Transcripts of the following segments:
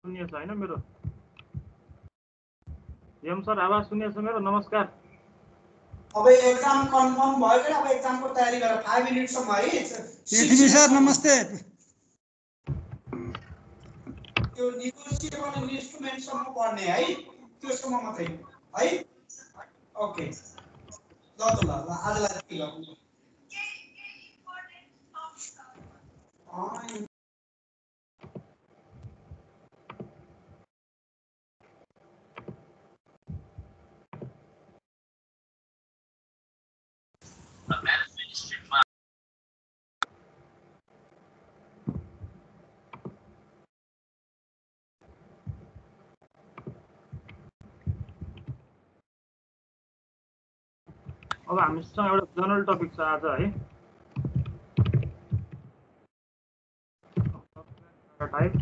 सुनिएछ हैन मेरो? यम सर आवाज सुनिएछ मेरो? नमस्कार। अब एग्जाम कन्फर्म भयो कि अब एग्जाम को तयारी गर 5 मिनेट सम्म है। एडमी सर नमस्ते। त्यो नेगोसिएबल इन्स्ट्रुमेन्ट सम्म पढ्ने है, त्यो सम्म मात्रै है। ओके ल आजलाई के गर्नु? अब हामीसँग एउटा जनरल टपिक छ आज है। टाइप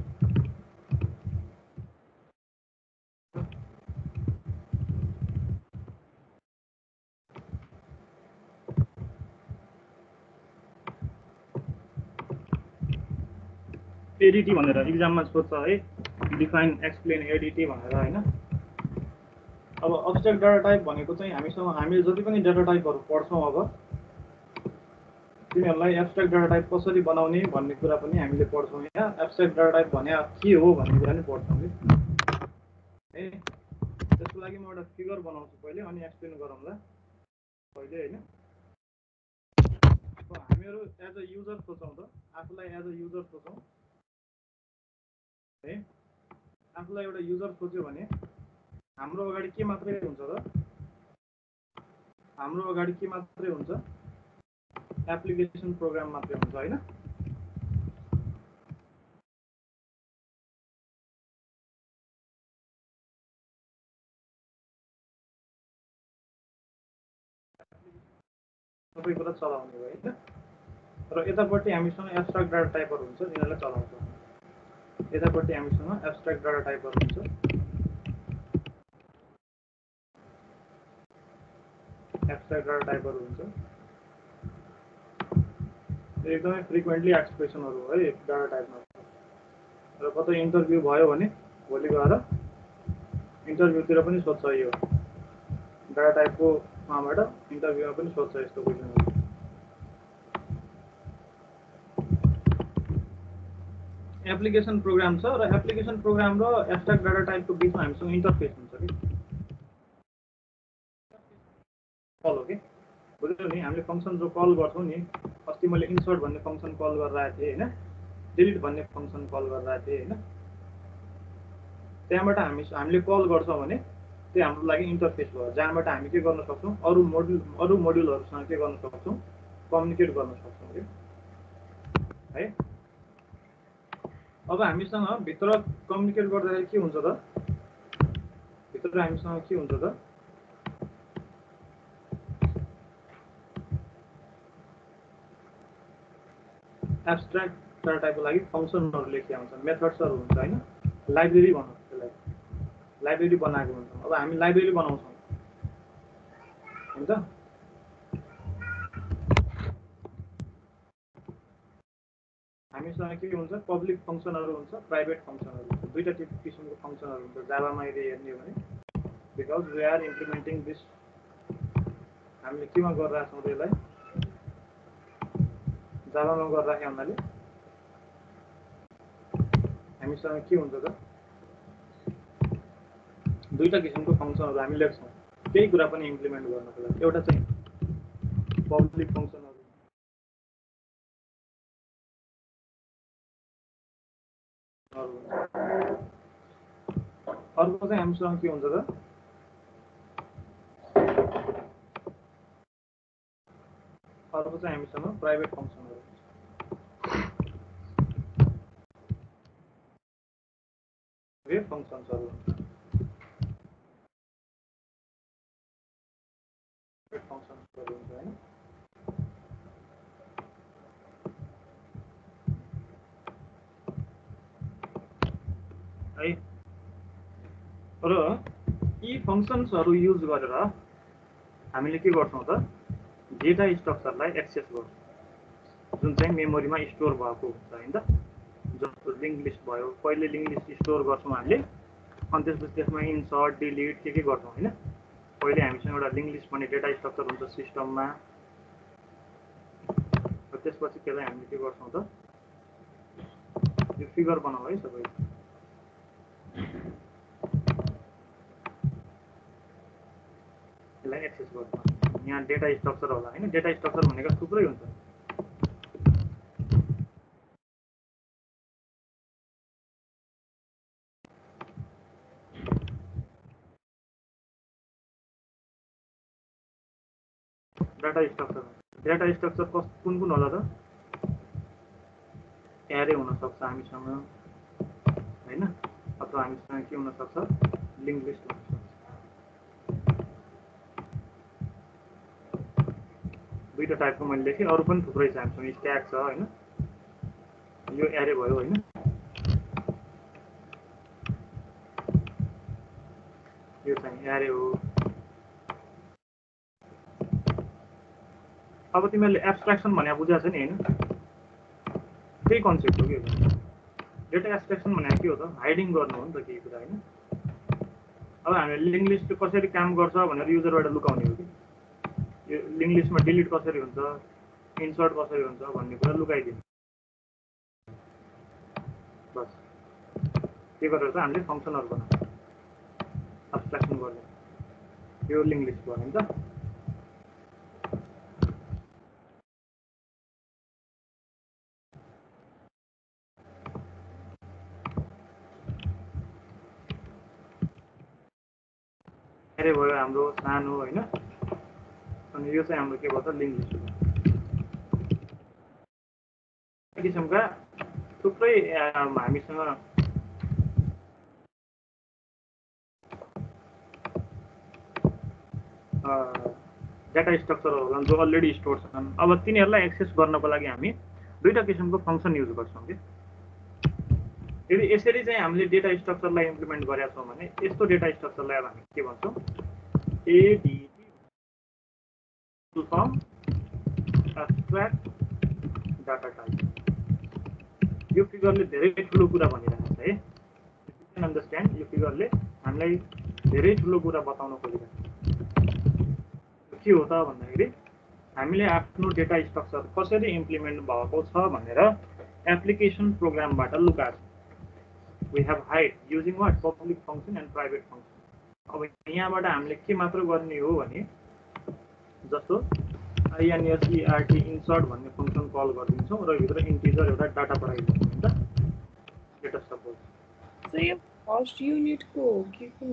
एडिटी भनेर एक्जाममा सोध्छ है, डिफाइन एक्सप्लेन एडिटी भनेर हैन। अब अब्स्ट्र्याक्ट डाटा टाइप भनेको चाहिँ हामीले जति पनि डाटा टाइपहरु पढ्छौं अब तिनीहरुलाई एब्स्ट्र्याक्ट डाटा टाइप कसरी बनाउने भन्ने कुरा पनि हामीले पढ्छौं। यहाँ एब्स्ट्र्याक्ट डाटा टाइप भने के हो भन्ने कुरा पनि पढ्छौं है। त्यसको लागि म एउटा फिगर बनाउँछु पहिले अनि एक्सप्लेन गरौँला पहिले हैन। अब हामीहरु एज अ युजर सोचौं त, आफुलाई एज अ युजर सोचौं है। आफुलाई एउटा युजर सोच्यो भने हाम्रो अगाडि के मात्रै हुन्छ त? हाम्रो अगाडि के मात्रै हुन्छ? एप्लिकेसन प्रोग्राम मात्रै हुन्छ हैन। सबै कुरा चलाउने भयो हैन। र यतापट्टि हामीसँग एब्स्ट्र्याक्ट डाटा टाइपहरु हुन्छ, यिनीहरुलाई चलाउँछौं। यतापट्टि हामीसँग एब्स्ट्र्याक्ट डाटा टाइपहरु हुन्छ, एब्स्ट्र्याक्ट डाटा टाइपहरु हुन्छ। एकदमै फ्रिक्वेन्टली एक्सप्रेसनहरु हो है डाटा टाइपमा। र कतै इन्टरभ्यु भयो भने भोलि गएर इन्टरभ्युतिर पनि सोध्छ यो डाटा टाइपको माबाट इन्टरभ्युमा पनि सोध्छ यस्तो क्वेशनहरु। एप्लिकेसन प्रोग्राम छ र एप्लिकेसन प्रोग्राम र एब्स्ट्र्याक्ट डाटा टाइपको बीचमा हामीसँग इन्टरफेस हुन्छ कि कल हो कि बुझ्यौ नि। हामीले फंक्सन जो कल गर्छौं नि, अस्ति मैले इन्सर्ट भन्ने फंक्सन कल गरिरहेको थिएँ हैन, डिलिट भन्ने फंक्सन कल गरिरहेको थिएँ हैन। त्यहाँबाट हामीले कल गर्छौं भने त्यो हाम्रो लागि इन्टरफेस भयो, जहाँबाट हामी के गर्न सक्छौं, अरु मोड्युलहरुसँग के गर्न सक्छौं, कम्युनिकेट गर्न सक्छौं है। अब हामीसँग भित्र कम्युनिकेट गर्दाखेरि के हुन्छ त? भित्र हामीसँग के हुन्छ त? एब्स्ट्र्याक्ट डाटा टाइपको लागि फंक्सनहरु लेखिया हुन्छ, मेथड्सहरु हुन्छ हैन। लाइब्रेरी भन्छौं त्यसलाई, लाइब्रेरी बनाएको हुन्छ। अब हामी लाइब्रेरी बनाउँछौं हैन। हामीसँग के हुन्छ? पब्लिक फंक्सनहरु हुन्छ, प्राइभेट फंक्सनहरु हुन्छ। दुईटा किसिमको फंक्सनहरु हुन्छ जाभामा यदि हेर्ने हो भने, because we are implementing this. हामीले केमा गरिरहेछौं त यसलाई? जाभामा गरिराखे हुनाले हामीसँग के हुन्छ त? दुईटा किसिमको फंक्सनहरु हामी लेख्छौं केही कुरा पनि इम्प्लिमेन्ट गर्नको लागि। एउटा चाहिँ पब्लिक फंक्सनहरु, अर्को चाहिँ हामीसँग के हुन्छ त? अर्को चाहिँ हामीसँग प्राइभेट फंक्सनहरु हुन्छ, वेब फंक्सनहरु हुन्छ। फंक्सनहरु हुन्छ हैन। है र यी फंक्सन्सहरु युज गरेर हामीले के गर्छौं त? डेटा स्ट्रक्चरलाई एक्सेस गर्छौं जुन चाहिँ मेमोरीमा स्टोर भएको हुन्छ हैन त। जस्तो लिङ्क लिस्ट भयो, पहिले लिङ्क लिस्ट स्टोर गर्छौँ हामीले, अनि त्यसपछि त्यसमा इन्सर्ट डिलिट के गर्छौँ होइन। पहिले हामीसँग एउटा लिङ्क लिस्ट भन्ने डेटा स्ट्रक्चर हुन्छ सिस्टममा, त्यसपछि त्यसलाई हामीले के गर्छौँ त यो फिगर बनाऊ है सबै। यसलाई एक्सेस गर्छौँ। यहाँ डेटा स्ट्रक्चर होला होइन, डेटा स्ट्रक्चर भनेको थुप्रै हुन्छ। डेटा स्ट्रक्चर कुन होला त? एरे हुनसक्छ हामीसँग होइन, अथवा हामीसँग के हुनसक्छ लिङ्क लिस्ट हुनसक्छ। दुईवटा टाइपको मैले लेखेँ, अरू पनि थुप्रै छ हामीसँग, स्ट्याक छ होइन, यो एरे भयो होइन। यो चाहिँ एरे हो। अब तिमीहरूले एब्स्ट्र्याक्सन भने बुझाएको छ नि होइन, त्यही कन्सेप्ट हो कि डेटा एब्स्ट्र्याक्सन भनेको के हो त? हाइडिङ गर्नु हो नि त केही कुरा होइन। अब हामीले लिङ्क लिस्ट कसरी काम गर्छ भनेर युजरबाट लुकाउने हो कि, यो लिङ्क लिस्टमा डिलिट कसरी हुन्छ, इन्सर्ट कसरी हुन्छ भन्ने कुरा लुकाइदिनु। बस के गरेर चाहिँ हामीले फङ्सनहरू बनाउँछ एब्स्ट्र्याक्सन गर्ने। यो लिङ्क लिस्ट भयो नि त। एरे भयो हाम्रो सानो होइन, अनि यो चाहिँ हाम्रो के भयो त लिङ्क लिस्ट हो। किसिमका थुप्रै हामीसँग डेटा स्ट्रक्चरहरू होला जो अलरेडी स्टोर छन्। अब तिनीहरूलाई एक्सेस गर्नको लागि हामी दुईवटा किसिमको फङ्सन युज गर्छौँ कि। यदि यसरी चाहिँ हामीले डेटा स्ट्रक्चरलाई इम्प्लिमेन्ट गरेका छौँ भने यस्तो डेटा स्ट्रक्चरलाई अब हामी के भन्छौँ, एडिटी फर्म एब्स्ट्र्याक्ट डाटा टाइप। यो फिगरले धेरै ठुलो कुरा भनिरहेको छ है, यु क्यान अन्डरस्ट्यान्ड। यो फिगरले हामीलाई धेरै ठुलो कुरा बताउन खोजिरहेको छ। के हो त भन्दाखेरि हामीले आफ्नो डेटा स्ट्रक्चर कसरी इम्प्लिमेन्ट भएको छ भनेर एप्लिकेसन प्रोग्रामबाट लुकाएको छ। We have hide using what public function and private function. अब यहाँबाट हामीले के मात्र गर्ने हो भने जस्तो INSERT इन्सर्ट भन्ने फङ्सन कल गरिदिन्छौँ र भित्र इन्टिजर एउटा डाटा पठाइदिन्छौँ नि त। लेट अस सपोज यो फर्स्ट युनिटको के को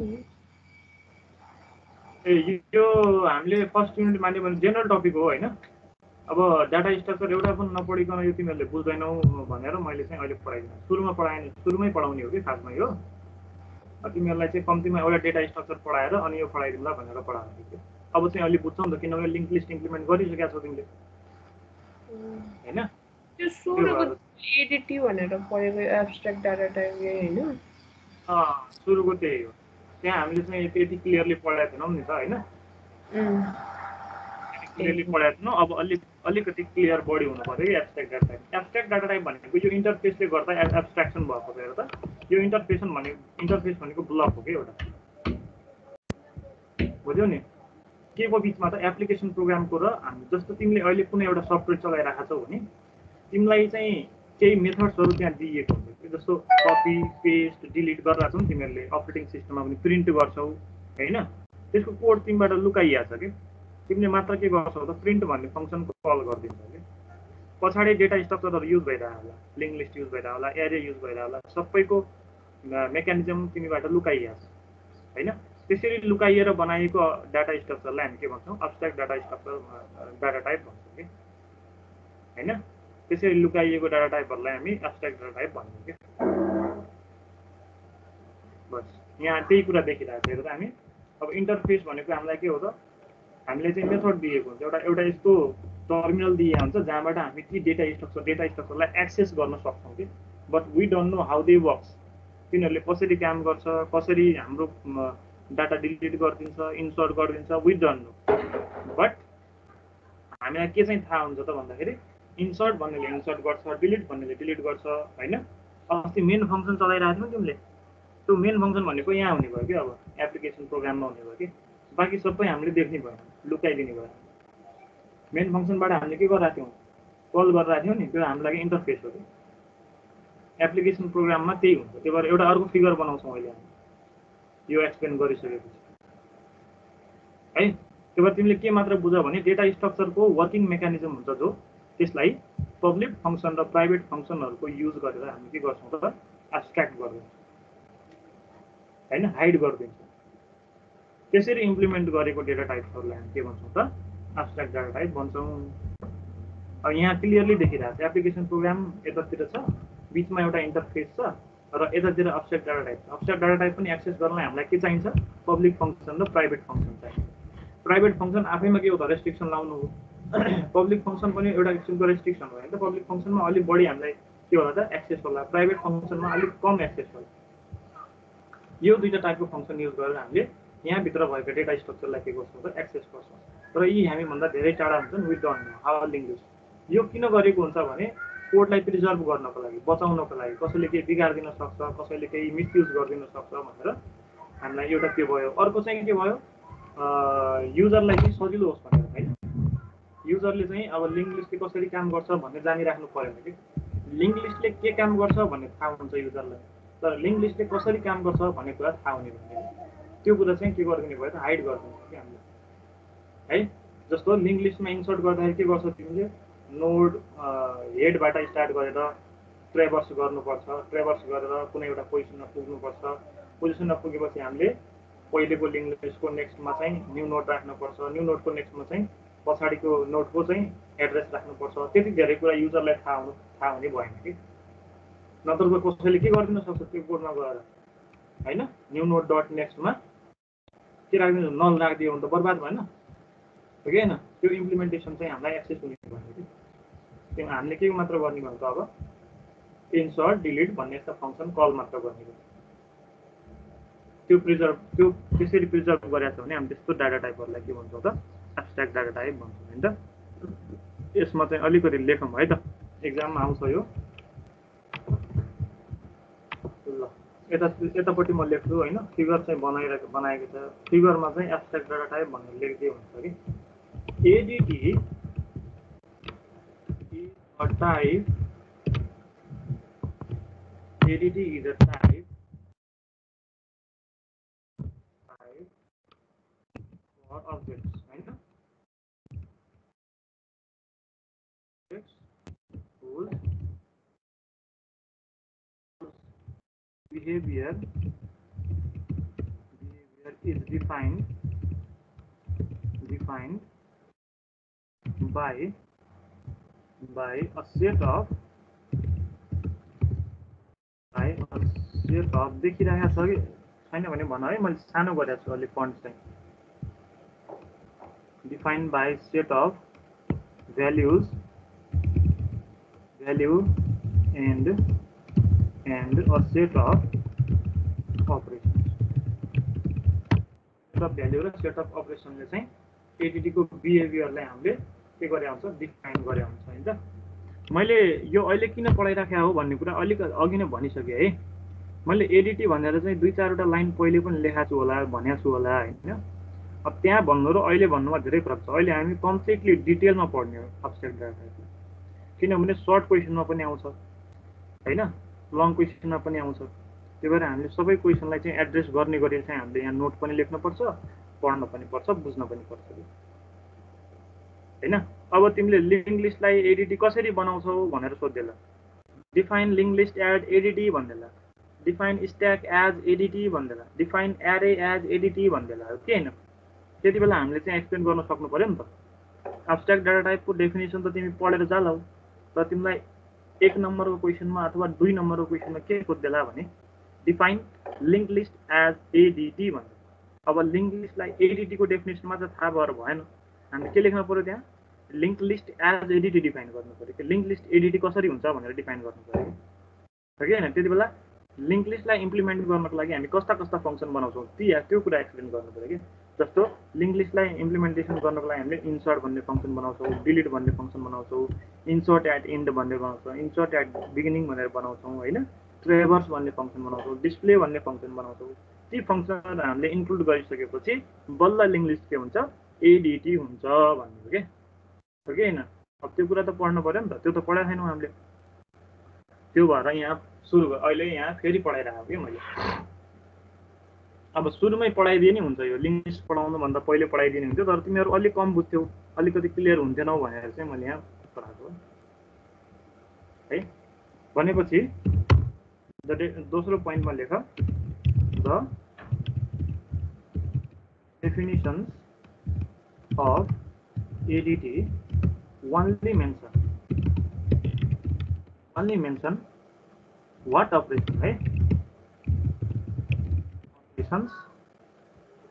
यो हामीले फर्स्ट युनिट मान्यो भने जेनरल टपिक हो होइन। अब डाटा स्ट्रक्चर एउटा पनि नपढिकन यो तिमीहरूले बुझ्दैनौ भनेर मैले चाहिँ अहिले पढाइदिनु। सुरुमै पढाउने हो कि खासमा यो। तिमीहरूलाई चाहिँ कम्तीमा एउटा डेटा स्ट्रक्चर पढाएर अनि यो पढाइदिउँला भनेर पढाएको थियो। अब चाहिँ अहिले बुझ्छौ नि त, किनभने लिङ्क लिस्ट इम्प्लिमेन्ट गरिसकेका छौ तिमीले होइन। त्यो सुरुको एडिटी भनेर पढेको एब्स्ट्र्याक्ट डाटा टाइप होइन, सुरुको त्यही हो। त्यहाँ हामीले चाहिँ त्यति क्लियरली पढाएको थिएनौँ नि त होइन, क्लियरली पढाएको थिएनौँ। अब अलिकति क्लियर बढी हुनु पऱ्यो कि abstract data type. Abstract data type भनेको यो इन्टरफेसले गर्दा एब्स्ट्र्याक्सन भएको छ हेर त। यो इन्टरफेस भनेको ब्लक हो कि एउटा, बुझ्यौ नि। के को बिचमा त एप्लिकेसन प्रोग्रामको र हामी जस्तो तिमीले अहिले कुनै एउटा सफ्टवेयर चलाइरहेको छौ भने तिमीलाई चाहिँ केही मेथड्सहरू त्यहाँ दिइएको हुन्छ। जस्तो कपी पेस्ट डिलिट गरिरहेको छौ नि तिमीहरूले अपरेटिङ सिस्टममा पनि प्रिन्ट गर्छौ होइन, त्यसको कोड तिमीबाट लुकाइएको छ कि। तिमीले मात्र के गर्छौ त प्रिन्ट भन्ने फङ्सनको कल गरिदिन्छौ कि। पछाडि डेटा स्ट्रक्चरहरू युज भइरहेको होला, लिङ्क लिस्ट युज भइरहेको होला, एरे युज भइरहेको होला, सबैको मेकानिजम तिमीबाट लुकाइएको छ होइन। त्यसरी लुकाइएर बनाइएको डाटा स्ट्रक्चरलाई हामी के भन्छौँ, abstract data structure data type भन्छौँ कि होइन। त्यसरी लुकाइएको डाटा टाइपहरूलाई हामी एब्स्ट्र्याक्ट डाटा टाइप भन्छौँ कि। बस यहाँ त्यही कुरा देखिरहेको छ हेर त हामी। अब इन्टरफेस भनेको हामीलाई के हो त, हामीले चाहिँ मेथड दिएको हुन्छ, एउटा यस्तो टर्मिनल दिएको हुन्छ जहाँबाट हामी ती डेटा स्ट्रक्चरलाई एक्सेस गर्न सक्छौँ कि। But we don't know how they works. तिनीहरूले कसरी काम गर्छ, कसरी हाम्रो डाटा डिलिट गरिदिन्छ, इन्सर्ट गरिदिन्छ, वी डोन्ट नो। बट हामीलाई के चाहिँ थाहा हुन्छ त भन्दाखेरि इन्सर्ट भन्नेले इन्सर्ट गर्छ, डिलिट भन्नेले डिलिट गर्छ होइन। अस्ति मेन फङ्सन चलाइरहेको थियौ तिमीले, त्यो मेन फङ्सन भनेको यहाँ हुने भयो कि अब एप्लिकेसन प्रोग्राममा हुने भयो कि, बाँकी सबै हामीले देख्ने भयो, लुकाइदिने भयो। मेन फङ्सनबाट हामीले के गरिरहेको थियौँ, कल गरिरहेको थियौँ नि, त्यो हाम्रो लागि इन्टरफेस हो कि। एप्लिकेसन प्रोग्राममा त्यही हुन्छ, त्यही भएर एउटा अर्को फिगर बनाउँछौँ अहिले हामी यो एक्सप्लेन गरिसकेपछि है। त्यही भएर तिमीले के मात्र बुझ भने डेटा स्ट्रक्चरको वर्किङ मेकानिजम हुन्छ जो त्यसलाई पब्लिक फङ्सन र प्राइभेट फङ्सनहरूको युज गरेर हामी के गर्छौँ त एब्स्ट्र्याक्ट गर्छौँ हैन, हाइड गरिदिन्छौँ। त्यसरी इम्प्लिमेन्ट गरेको डेटा टाइप्सहरूलाई हामी के भन्छौँ त एब्स्ट्र्याक्ट डाटा टाइप भन्छौँ। अब यहाँ क्लियरली देखिरहेको छ एप्लिकेसन प्रोग्राम यतातिर छ, बिचमा एउटा इन्टरफेस छ र यतातिर एब्स्ट्र्याक्ट डाटा टाइप छ। एब्स्ट्र्याक्ट डाटा टाइप पनि एक्सेस गर्नलाई हामीलाई के चाहिन्छ, पब्लिक फङ्सन र प्राइभेट फङ्सन चाहिन्छ। प्राइभेट फङ्सन आफैमा के हो त रेस्ट्रिक्सन लाउनु हो, पब्लिक फङ्सन पनि एउटा किसिमको रेस्ट्रिक्सन हो हैन त। पब्लिक फङ्सनमा अलिक बढी हामीलाई के होला त एक्सेस होला, प्राइभेट फङ्सनमा अलिक कम एक्सेस होला। यो दुईटा टाइपको फङ्सन युज गरेर हामीले यहाँभित्र भएको डेटा स्ट्रक्चरलाई के गर्छौँ त एक्सेस गर्छौँ। तर यी हामीभन्दा धेरै टाढा हुन्छन्, वी डोन्ट नो हाउ लिङ्ग्विज। यो किन गरेको हुन्छ भने कोडलाई प्रिजर्भ गर्नको लागि, बचाउनको लागि, कसैले केही बिगारिदिन सक्छ, कसैले केही मिसयुज गरिदिन सक्छ भनेर हामीलाई एउटा के भयो। अर्को चाहिँ के भयो, युजरलाई चाहिँ सजिलो होस् भनेर हैन। युजरले चाहिँ अब लिङ्क लिस्टले कसरी काम गर्छ भन्ने जानिराख्नु परेन कि। लिङ्क लिस्टले के काम गर्छ भन्ने थाहा हुन्छ युजरलाई, तर लिङ्क लिस्टले कसरी काम गर्छ भन्ने कुरा थाहा हुने भयो। त्यो कुरा चाहिँ के गरिदिने भयो त हाइड गरिदिन्छ कि हामीले है। जस्तो लिङ्क लिस्टमा इन्सर्ट गर्दाखेरि के गर्छ तिमीले, नोड हेडबाट स्टार्ट गरेर ट्रेभर्स गर्नुपर्छ, ट्रेभर्स गरेर कुनै एउटा पोजिसनमा पुग्नुपर्छ। पोजिसनमा पुगेपछि हामीले पहिलेको लिङ्क लिस्टको नेक्स्टमा चाहिँ न्यू नोड राख्नुपर्छ, न्यू नोडको नेक्स्टमा चाहिँ पछाडिको नोडको चाहिँ एड्रेस राख्नुपर्छ। त्यति धेरै कुरा युजरलाई थाहा हुने भएन कि। नत्र कसैले के गरिदिन सक्छ त्यो कोडमा गएर हैन, न्यू नोड डट नेक्स्टमा के राखिदिनु, नल राखिदियो भने त बर्बाद भएन हो कि होइन। त्यो इम्प्लिमेन्टेसन चाहिँ हामीलाई एक्सेस हुने भयो कि। त्यो हामीले के मात्र गर्ने भयो त अब इन्सर्ट डिलिट भन्ने यस्ता फङ्सन कल मात्र गर्ने भयो। त्यो त्यसरी प्रिजर्भ गरेको छ भने हामी त्यस्तो डाटा टाइपहरूलाई के भन्छौँ त एब्स्ट्र्याक्ट डाटा टाइप भन्छौँ हैन त। यसमा चाहिँ अलिकति लेखौँ है त, एक्जाममा आउँछ यो। ल यतापट्टि म लेख्छु हैन, फिगर चाहिँ बनाएको छ। फिगरमा चाहिँ एब्स्ट्र्याक्ट डाटा टाइप भनेर लेख्दै हुन्छ कि ADT is a type, ADT is a type for objects हैन, whose behavior is defined by a set of देखिरहेको छ कि छैन भने भन है, मैले सानो गरेको छु अलिक फन्ट चाहिँ। Defined by set of value and a set of operations। Set of value र सेट अफ अपरेसनले चाहिँ एडिटीको बिहेभियरलाई हामीले के गरे हुन्छ, डिफाइन गरे हुन्छ हैन त। मैले यो अहिले किन पढाइराखेको हो भन्ने कुरा अलिक अघि नै भनिसकेँ है। मैले एडिटी भनेर चाहिँ 2-4वटा लाइन पहिले पनि लेखाएको छु होला, भनेको छु होला हैन। अब त्यहाँ भन्नु र अहिले भन्नुमा धेरै फरक छ। अहिले हामी कम्प्लिटली डिटेलमा पढ्ने हो एब्स्ट्र्याक्ट डाटा टाइप, किनभने सर्ट क्वेसनमा पनि आउँछ हैन, लङ क्वेसनमा पनि आउँछ। त्यही भएर हामीले सबै क्वेसनलाई चाहिँ एड्रेस गर्ने गरी चाहिँ हामीले यहाँ नोट पनि लेख्नुपर्छ, पढ्न पनि पर्छ, बुझ्न पनि पर्छ हैन। अब तिमीले लिङ्क लिस्टलाई एडिटी कसरी बनाउँछौ भनेर सोध्देला, define link list add ADT भन्देला, डिफाइन स्ट्याक एज एडिटी भन्देला, डिफाइन एरे एज एडिटी भन्देला हो कि हैन। त्यति बेला हामीले चाहिँ एक्सप्लेन गर्न सक्नु पर्यो नि त। एब्स्ट्र्याक्ट डाटा टाइपको डेफिनेसन त तिमी पढेर जालौ, तर तिमीलाई 1 नम्बरको क्वेसनमा अथवा 2 नम्बरको क्वेसनमा के सोध्देला भने डिफाइन लिङ्क लिस्ट एज एडिटी भन्छ। अब लिङ्क लिस्टलाई एडिटीको डेफिनेसन मात्र थाहा भएर भएन, हामीले के लेख्नु पर्यो त्यहाँ, लिङ्क लिस्ट एज एडिटी डिफाइन गर्नु पर्यो कि लिङ्क लिस्ट एडिटी कसरी हुन्छ भनेर डिफाइन गर्नु पर्यो हो कि हैन। त्यति बेला लिङ्क लिस्टलाई इम्प्लिमेन्ट गर्नको लागि हामी कस्ता फङ्सन बनाउँछौँ त्यो कुरा एक्सप्लेन गर्नु पर्यो कि। जस्तो लिङ्क लिस्टलाई इम्प्लिमेन्टेसन गर्नको लागि हामीले इन्सर्ट भन्ने फङ्सन बनाउँछौँ, डिलिट भन्ने फङ्सन बनाउँछौँ, इन्सर्ट एट इन्ड भन्ने बनाउँछौँ, इन्सर्ट एट बिगिनिङ भनेर बनाउँछौँ हैन। ट्रेभर्स भन्ने फङ्सन बनाउँछौँ, डिस्प्ले भन्ने फङ्सन बनाउँछौँ। ती फङ्सनहरू हामीले इन्क्लुड गरिसकेपछि बल्ल लिङ्क लिस्ट के हुन्छ, एडिटी हुन्छ भन्ने हो के, हो कि होइन? अब त्यो कुरा त पढ्नु पऱ्यो नि त, त्यो त पढाएको छैनौँ हामीले। त्यो भएर यहाँ अहिले यहाँ फेरि पढाइरहेको कि मैले। अब सुरुमै पढाइदिए नि हुन्छ, यो लिङ्क लिस्ट पढाउनुभन्दा पहिले पढाइदिने हुन्थ्यो, तर तिमीहरू अलिक कम बुझ्थ्यौ, अलिकति क्लियर हुन्थेनौ भनेर चाहिँ मैले यहाँ पढाएको है। भनेपछि दोस्रो पोइन्टमा लेख, the definitions of ADT only mention what operation, right? Operations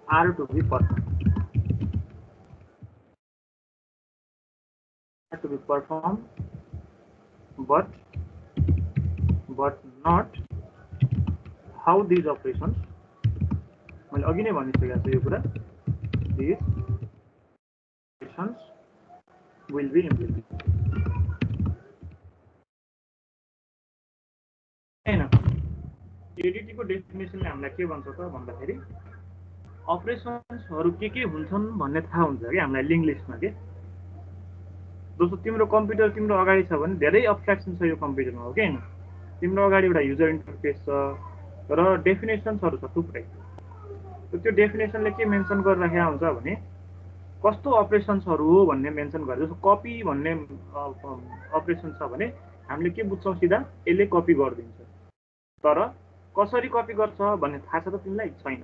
are to be performed, but not how these operations, मैले अघि नै भनिसकेको छु यो कुरा, these operations will be implemented. हैन, एडिटी को डेफिनेसनले हामीलाई के भन्छ त भन्दाखेरि अपरेसन्सहरु के हुन्छन् भन्ने थाहा हुन्छ कि हामीलाई लिङ्क लिस्टमा के। दोस्तों तिम्रो कम्प्युटर तिम्रो अगाडि छ भने धेरै अब्स्ट्राक्सन छ यो कम्प्युटरमा, हो कि हैन? तिम्रो अगाडि एउटा युजर इन्टरफेस छ र डेफिनेसन्सहरु छ थुप्रै। त्यो डेफिनेसनले के मेन्सन गरिराखेको हुन्छ भने कस्तो अपरेसन्सहरु हो भन्ने मेन्सन गरे। जस्तो कपी भन्ने अपरेसन छ भने हामीले के बुझ्छौं, सिधा यसले कपी गर्दिन्छ, तर कसरी कपी गर्छ भन्ने थाहा छ त तिमीलाई? छैन।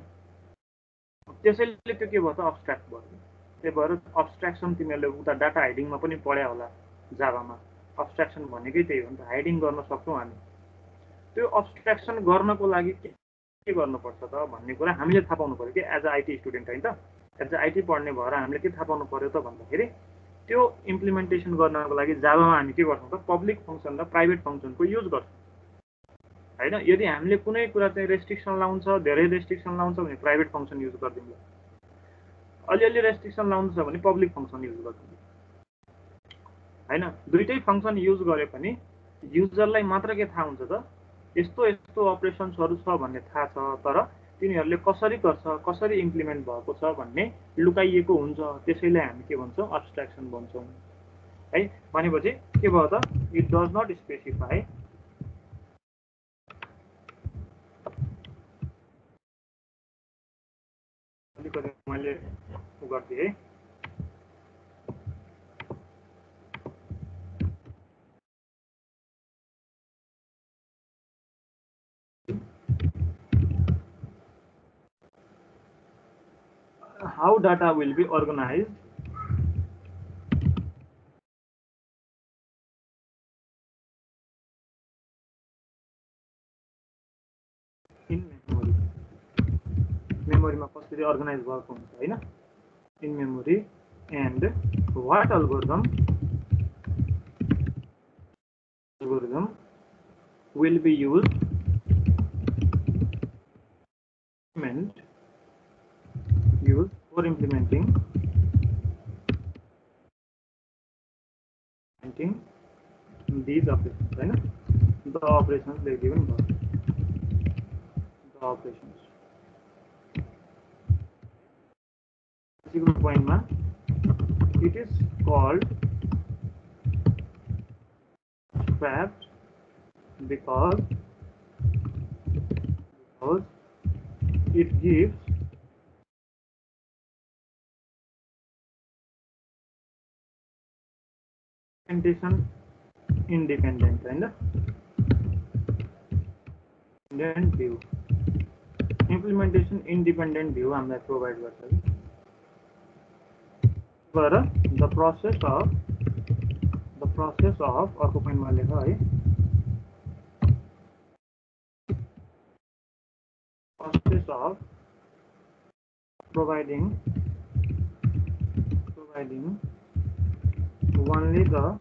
त्यसैले त्यो के भयो त अब्स्ट्राक्ट भयो। त्यही भएर अब्स्ट्राक्सन तिमीहरूले उता डाटा हाइडिङमा पनि पढ्या होला, जाभामा अब्स्ट्राक्सन भनेकै त्यही हो नि त, हाइडिङ गर्न सक्छौं हामी। त्यो अब्स्ट्राक्सन गर्नको लागि के गर्नुपर्छ त भन्ने कुरा हामीले थाहा पाउनु पर्यो कि एज अ आईटी स्टुडेन्ट, हैन त? एज अ आईटी पढ्ने भएर हामीले के थाहा पाउनु पर्यो त भन्दाखेरि त्यो इम्प्लिमेन्टेसन गर्नको लागि जाभामा हामी के गर्छौं त पब्लिक फंक्सन र प्राइभेट फंक्सनको युज गर्छौं, हैन? यदि हामीले कुनै कुरा चाहिँ रेस्ट्रिक्सन लाउँछ, धेरै रेस्ट्रिक्सन लाउँछ भने प्राइभेट फंक्सन युज गर्दिन्छ, अलिअलि रेस्ट्रिक्सन लाउँछ भने पब्लिक फंक्सन युज गर्दिन्छ, हैन? दुईटै फंक्सन युज गरे पनि युजरलाई मात्र के थाहा हुन्छ त यस्तो यस्तो अपरेसन्सहरु छ भन्ने थाहा छ, तर तिनीहरूले कसरी गर्छ, कसरी इम्प्लिमेन्ट भएको छ भन्ने लुकाइएको हुन्छ। त्यसैले हामी के भन्छौं, अब्स्ट्राक्सन भन्छौं, है? भनेपछि के भयो त, इट डज नट स्पेसिफाई अलिकति मैले गर्दिए है। How data will be organized in memory. मेमोरीमा कसरी अर्गनाइज भएको हुन्छ, हैन? In memory and what algorithm will be used for implementing these operations, right? The operations they given by the operations. Particular point ma, it is called abstract because it gives implementation independent, and view. Implementation independent view हामीलाई provide गर्छ। तर the process of अर्को पोइन्टमा लेख है, process of providing only the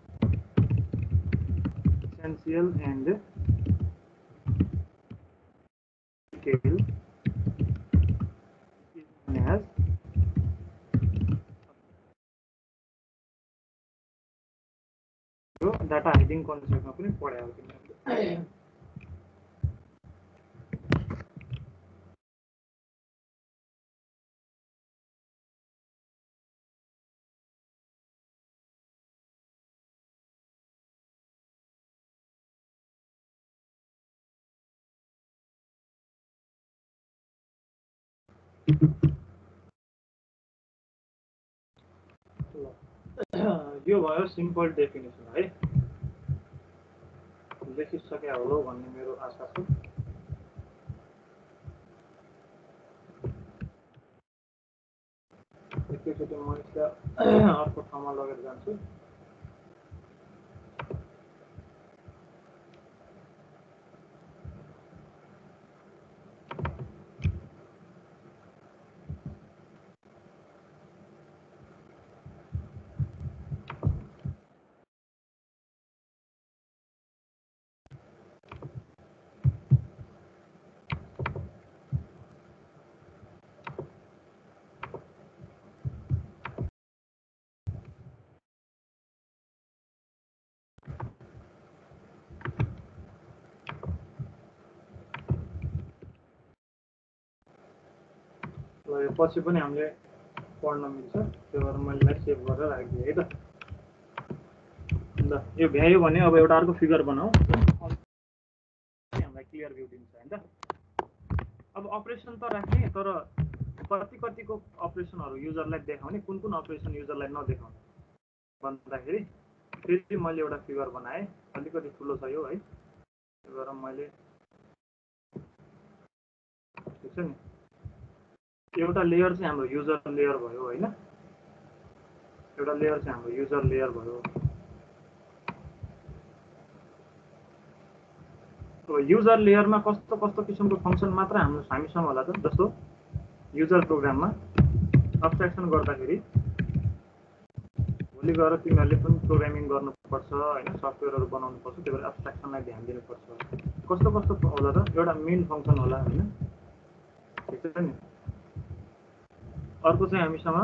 essential and detail is known as data hiding कन्सेप्टमा पनि पढाएको थिएँ। यो भयो सिम्पल डेफिनेसन है, लेखिसके होला भन्ने मेरो आशा छ। एकैचोटि म यसलाई अर्को ठाउँमा लगेर जान्छु। ल यो पछि पनि हामीले पढ्न मिल्छ, त्यो भएर मैले सेभ गरेर राखिदिएँ है त। ल यो भ्यायो भने अब एउटा अर्को फिगर बनाऊ, हामीलाई क्लियर भ्यू दिन्छ हैन त। अब अपरेसन त राख्ने, तर कतिको अपरेसनहरू युजरलाई देखाउने, कुन कुन अपरेसन युजरलाई नदेखाउने भन्दाखेरि फेरि मैले एउटा फिगर बनाएँ, अलिकति ठुलो छ यो है, त्यो भएर मैले ठिक छ नि। एउटा लेयर चाहिँ हाम्रो युजर लेयर भयो हैन, एउटा लेयर चाहिँ हाम्रो युजर लेयर भयो। युजर लेयरमा कस्तो कस्तो किसिमको फङ्सन मात्र हामीसँग होला त, जस्तो युजर प्रोग्राममा अब्स्ट्राक्सन गर्दाखेरि भोलि गएर तिमीहरूले पनि प्रोग्रामिङ गर्नुपर्छ हैन, सफ्टवेयरहरू बनाउनुपर्छ, त्यही भएर अब्स्ट्राक्सनलाई ध्यान दिनुपर्छ। कस्तो कस्तो होला त, एउटा मेन फङ्सन होला हैन, ठिक छ नि। अर्को चाहिँ हामीसँग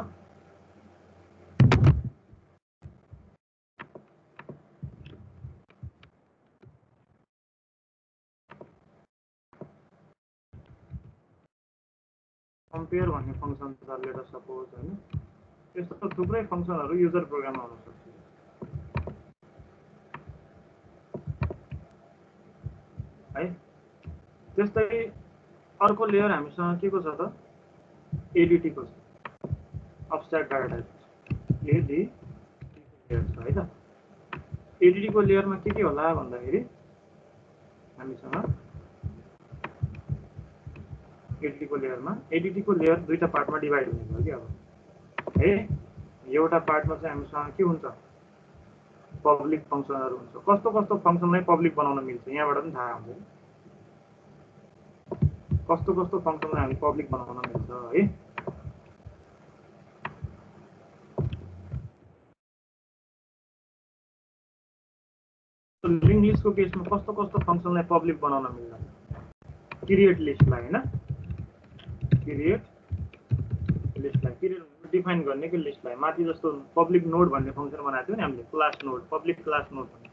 कम्पेयर भन्ने फङ्सन छ, लेट अस सपोज हैन। यस्तो थुप्रै फङ्सनहरू युजर प्रोग्राममा हुन सक्छ है। त्यस्तै अर्को लेयर हामीसँग के को छ त, एडिटी को छ, अब्स्ट्राक्ट डाटा टाइप एडिटी लेयर छ है त। एडिटी को लेयरमा के होला भन्दाखेरि हामीसँग एडिटी को लेयर दुईटा पार्टमा डिभाइड हुने भयो कि अब है। एउटा पार्टमा चाहिँ हामीसँग के हुन्छ, पब्लिक फङ्सनहरू हुन्छ। कस्तो कस्तो फङ्सनलाई पब्लिक बनाउन मिल्छ यहाँबाट पनि थाहा हुन्छ, कस्तो कस्तो फङ्सनलाई हामी पब्लिक बनाउन मिल्छ है। लिङ्क लिस्टको केसमा कस्तो कस्तो फङ्सनलाई पब्लिक बनाउन मिल्छ, क्रिएट लिस्टलाई हैन, क्रिएट डिफाइन गर्ने कि लिस्टलाई। माथि जस्तो पब्लिक नोड भन्ने फङ्सन बनाएको थियो नि हामीले, class node, public class node भन्ने,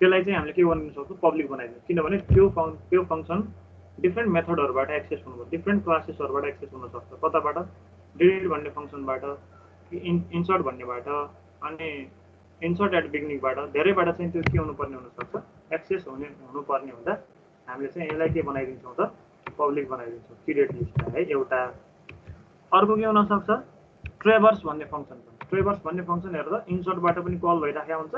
त्यसलाई चाहिँ हामीले के गर्न सक्छौँ, पब्लिक बनाइदिनु। किनभने त्यो फङ्सन डिफ्रेन्ट मेथडहरूबाट एक्सेस हुनुभयो, डिफ्रेन्ट क्लासेसहरूबाट एक्सेस हुन सक्छ। कताबाट, डिलिट भन्ने फङ्सनबाट, इन्सर्ट भन्नेबाट, अनि इन्सर्ट एट बिगिनिङबाट, धेरैबाट चाहिँ त्यो के हुनुपर्ने हुनसक्छ, एक्सेस हुनुपर्ने हुँदा हामीले चाहिँ यसलाई के बनाइदिन्छौँ त, पब्लिक बनाइदिन्छौँ, क्रिएट लिस्टलाई है एउटा। अर्को के हुन सक्छ, ट्रेभर्स भन्ने फङ्सन छ। ट्रेभर्स भन्ने फङ्सन हेर्दा इन्सर्टबाट पनि कल भइराखेको हुन्छ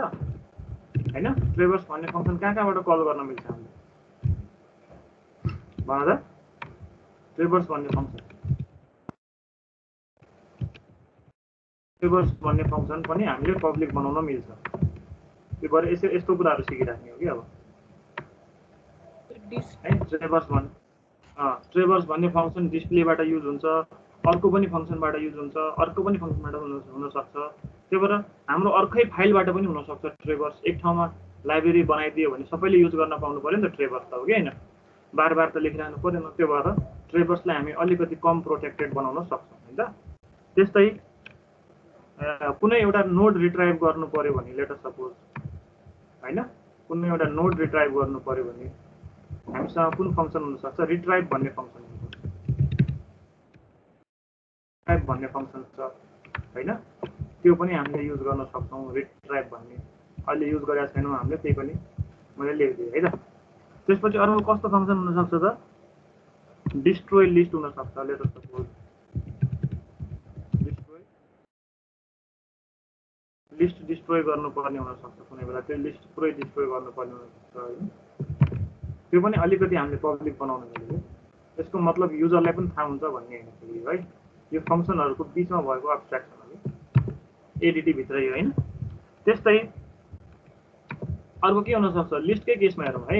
हैन। ट्रेभर्स भन्ने फङ्सन कहाँबाट कल गर्न मिल्छ हामीले भन त, ट्रेभर्स भन्ने फङ्सन पनि हामीले पब्लिक बनाउन मिल्छ। त्यो भएर यस्तो कुराहरू सिकिराख्ने हो कि अब है। ट्रेभर्स भन्ने फङ्सन डिस्प्लेबाट युज हुन्छ, अर्को पनि फङ्सनबाट युज हुन्छ, अर्को पनि फङ्सनबाट हुनसक्छ। त्यही भएर हाम्रो अर्कै फाइलबाट पनि हुनसक्छ ट्रेभर्स। एक ठाउँमा लाइब्रेरी बनाइदियो भने सबैले युज गर्न पाउनु पऱ्यो नि त, ट्रेभर्स त हो कि होइन, बार बार त लेखिरहनु परेन। त्यो भएर ट्रेभर्सलाई हामी अलिकति कम प्रोटेक्टेड बनाउन सक्छौँ होइन त। त्यस्तै कुनै एउटा नोड रिट्राइभ गर्नु पऱ्यो भने, लेट अस सपोज होइन, कुनै एउटा नोड रिट्राइभ गर्नु पऱ्यो भने हामीसँग कुन फङ्सन हुनसक्छ, रिट्राइभ भन्ने फङ्सन छ होइन। त्यो पनि हामीले युज गर्न सक्छौँ, रिट्राइभ भन्ने। अहिले युज गरेका छैनौँ हामीले, त्यही पनि मैले लेखिदिएँ है त। त्यसपछि अर्को कस्तो फङ्सन हुनसक्छ त, डिस्ट्रोय लिस्ट हुन सक्छ लेट अस सपोज डिस्ट्रोय गर्नुपर्ने हुन सक्छ कुनै बेला त्यो लिस्ट पुरै डिस्ट्रोय गर्नुपर्ने हुन सक्छ हैन त्यो पनि अलिकति हामीले पब्लिक बनाउन मिल्यो यसको मतलब युजरलाई पनि थाहा हुन्छ भन्ने हैन फेरि है यो फंक्सनहरुको बीचमा भएको एब्स्ट्र्याक्सन हो एडीटी भित्र यो हैन त्यस्तै अर्को के हुन सक्छ लिस्टकै केसमा हेरौँ है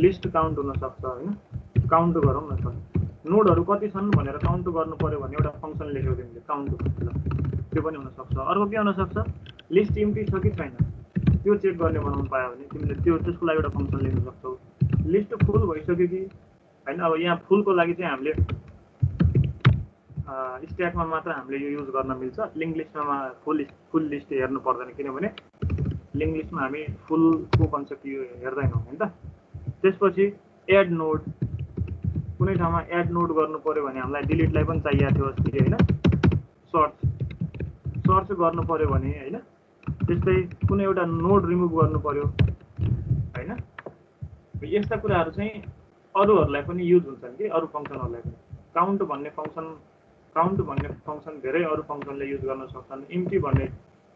लिस्ट काउन्ट हुन सक्छ हैन काउन्ट गरौँ न त नोडहरु कति छन् भनेर काउन्ट गर्नु पर्यो भने एउटा फंक्सन लेख्यौ तिमीले काउन्ट त्यो पनि हुन सक्छ अर्को के हुन सक्छ लिस्ट इम्प्टी छ कि छैन त्यो चेक गर्ने बनाउन पायो भने तिमीले त्यसको लागि एउटा फंक्सन लेख्न सक्छौ लिस्ट फुल भइसक्यो कि हैन अब यहाँ फुलको लागि चाहिँ हामीले स्ट्याकमा मात्र हामीले यो युज गर्न मिल्छ लिंक लिस्टमा फुल लिस्ट हेर्नु पर्दैन किनभने लिंक लिस्टमा हामी फुलको कन्सेप्ट यो हेर्दैनौं हैन त त्यसपछि एड नोड कुनै ठाउँमा एड नोड गर्नु पर्यो भने हामीलाई डिलिटलाई पनि चाहिएको थियो अस्ति हैन सर्च गर्नु पर्यो भने हैन त्यस्तै कुनै एउटा नोड रिमुभ गर्नु पर्यो हैन यस्ता कुराहरु चाहिँ अरूहरुलाई पनि युज हुन्छन् कि अरू फंक्सनहरुलाई पनि काउन्ट भन्ने फंक्सन धेरै अरू फंक्सनले युज गर्न सक्छन्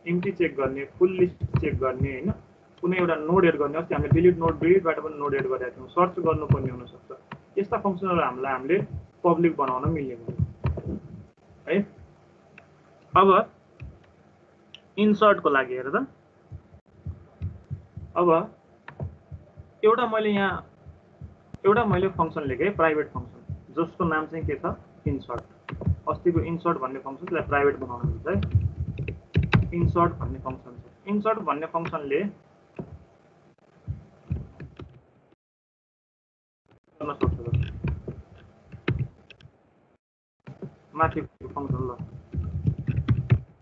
इम्प्टी चेक गर्ने फुल लिस्ट चेक गर्ने हैन कुनै एउटा नोड एड गर्ने अस्ति हामीले डिलिटबाट पनि नोड एड गरेका थियौं सर्च गर्नुपर्ने हुन सक्छ यस्ता फंक्सनहरु हामीले पब्लिक बनाउन मिल्ने भयो है अब इन्सर्ट को लागि हेर त अब एउटा मैले फंक्सन लेखे प्राइभेट फंक्सन जसको नाम चाहिँ के छ इन्सर्ट अस्तिको इन्सर्ट भन्ने फंक्सन त्यसलाई प्राइभेट बनाउन मिल्छ है इन्सर्ट भन्ने फंक्सन छ इन्सर्ट भन्ने फंक्सनले गर्न सक्छ माथिको फंक्सन ल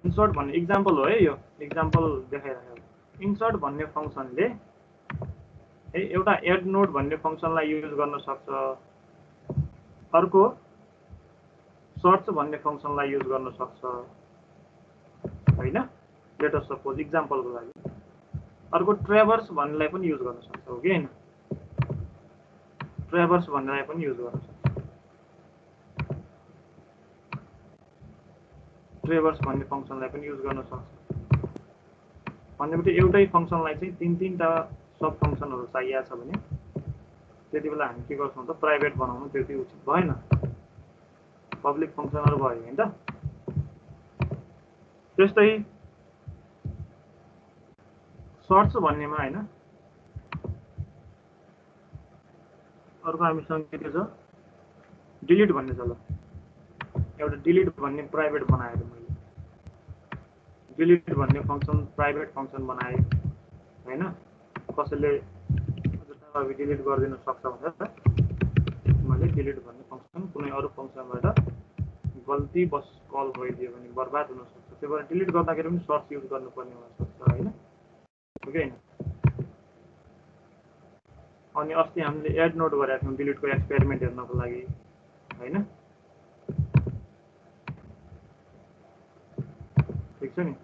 इन्सर्ट भन्ने एक्जाम्पल हो है यो एक्जाम्पल देखाइराखेको इन्सर्ट भन्ने फंक्सनले है एउटा एड नोड भन्ने फंक्सनलाई युज गर्न सक्छ अर्को सर्च भन्ने फंक्सनलाई युज गर्न सक्छ हैन लेट अस सपोज एक्जाम्पलको लागि अर्को ट्रेभर्स भन्नेलाई पनि युज गर्न सक्छ हो कि हैन ट्रेभर्स भन्नेलाई पनि युज गर्न सक्छ ट्रेभर्स भन्ने फंक्सनलाई पनि युज गर्न सक्छ भनेपछि एउटै फंक्सनलाई चाहिँ तीनटा सब फंक्सनहरु चाहिएको छ भने त्यतिबेला हामी के गर्छौं त प्राइभेट बनाउनु त्यति उचित भएन पब्लिक फंक्सनहरु भयो हैन त त्यस्तै सर्च भन्नेमा हैन अर्को हामीसँग के छ डिलिट भन्ने छ ल एउटा डिलिट भन्ने प्राइभेट बनाएको मैले डिलिट भन्ने फंक्सन प्राइभेट फंक्सन बनाए हैन कसैले जताभावी डिलिट गरिदिन सक्छ भनेर मैले डिलिट भन्ने फंक्सन कुनै अरू फंक्सनबाट गल्ती बस कल भइदियो भने बर्बाद हुन सक्छ त्यही भएर डिलिट गर्दाखेरि पनि सर्च युज गर्नुपर्ने हुन सक्छ हैन हो कि हैन अनि अस्ति हामीले एड नोड गरेका थियौं डिलिटको एक्सपेरिमेन्ट हेर्नको लागि हैन ठीक छ नि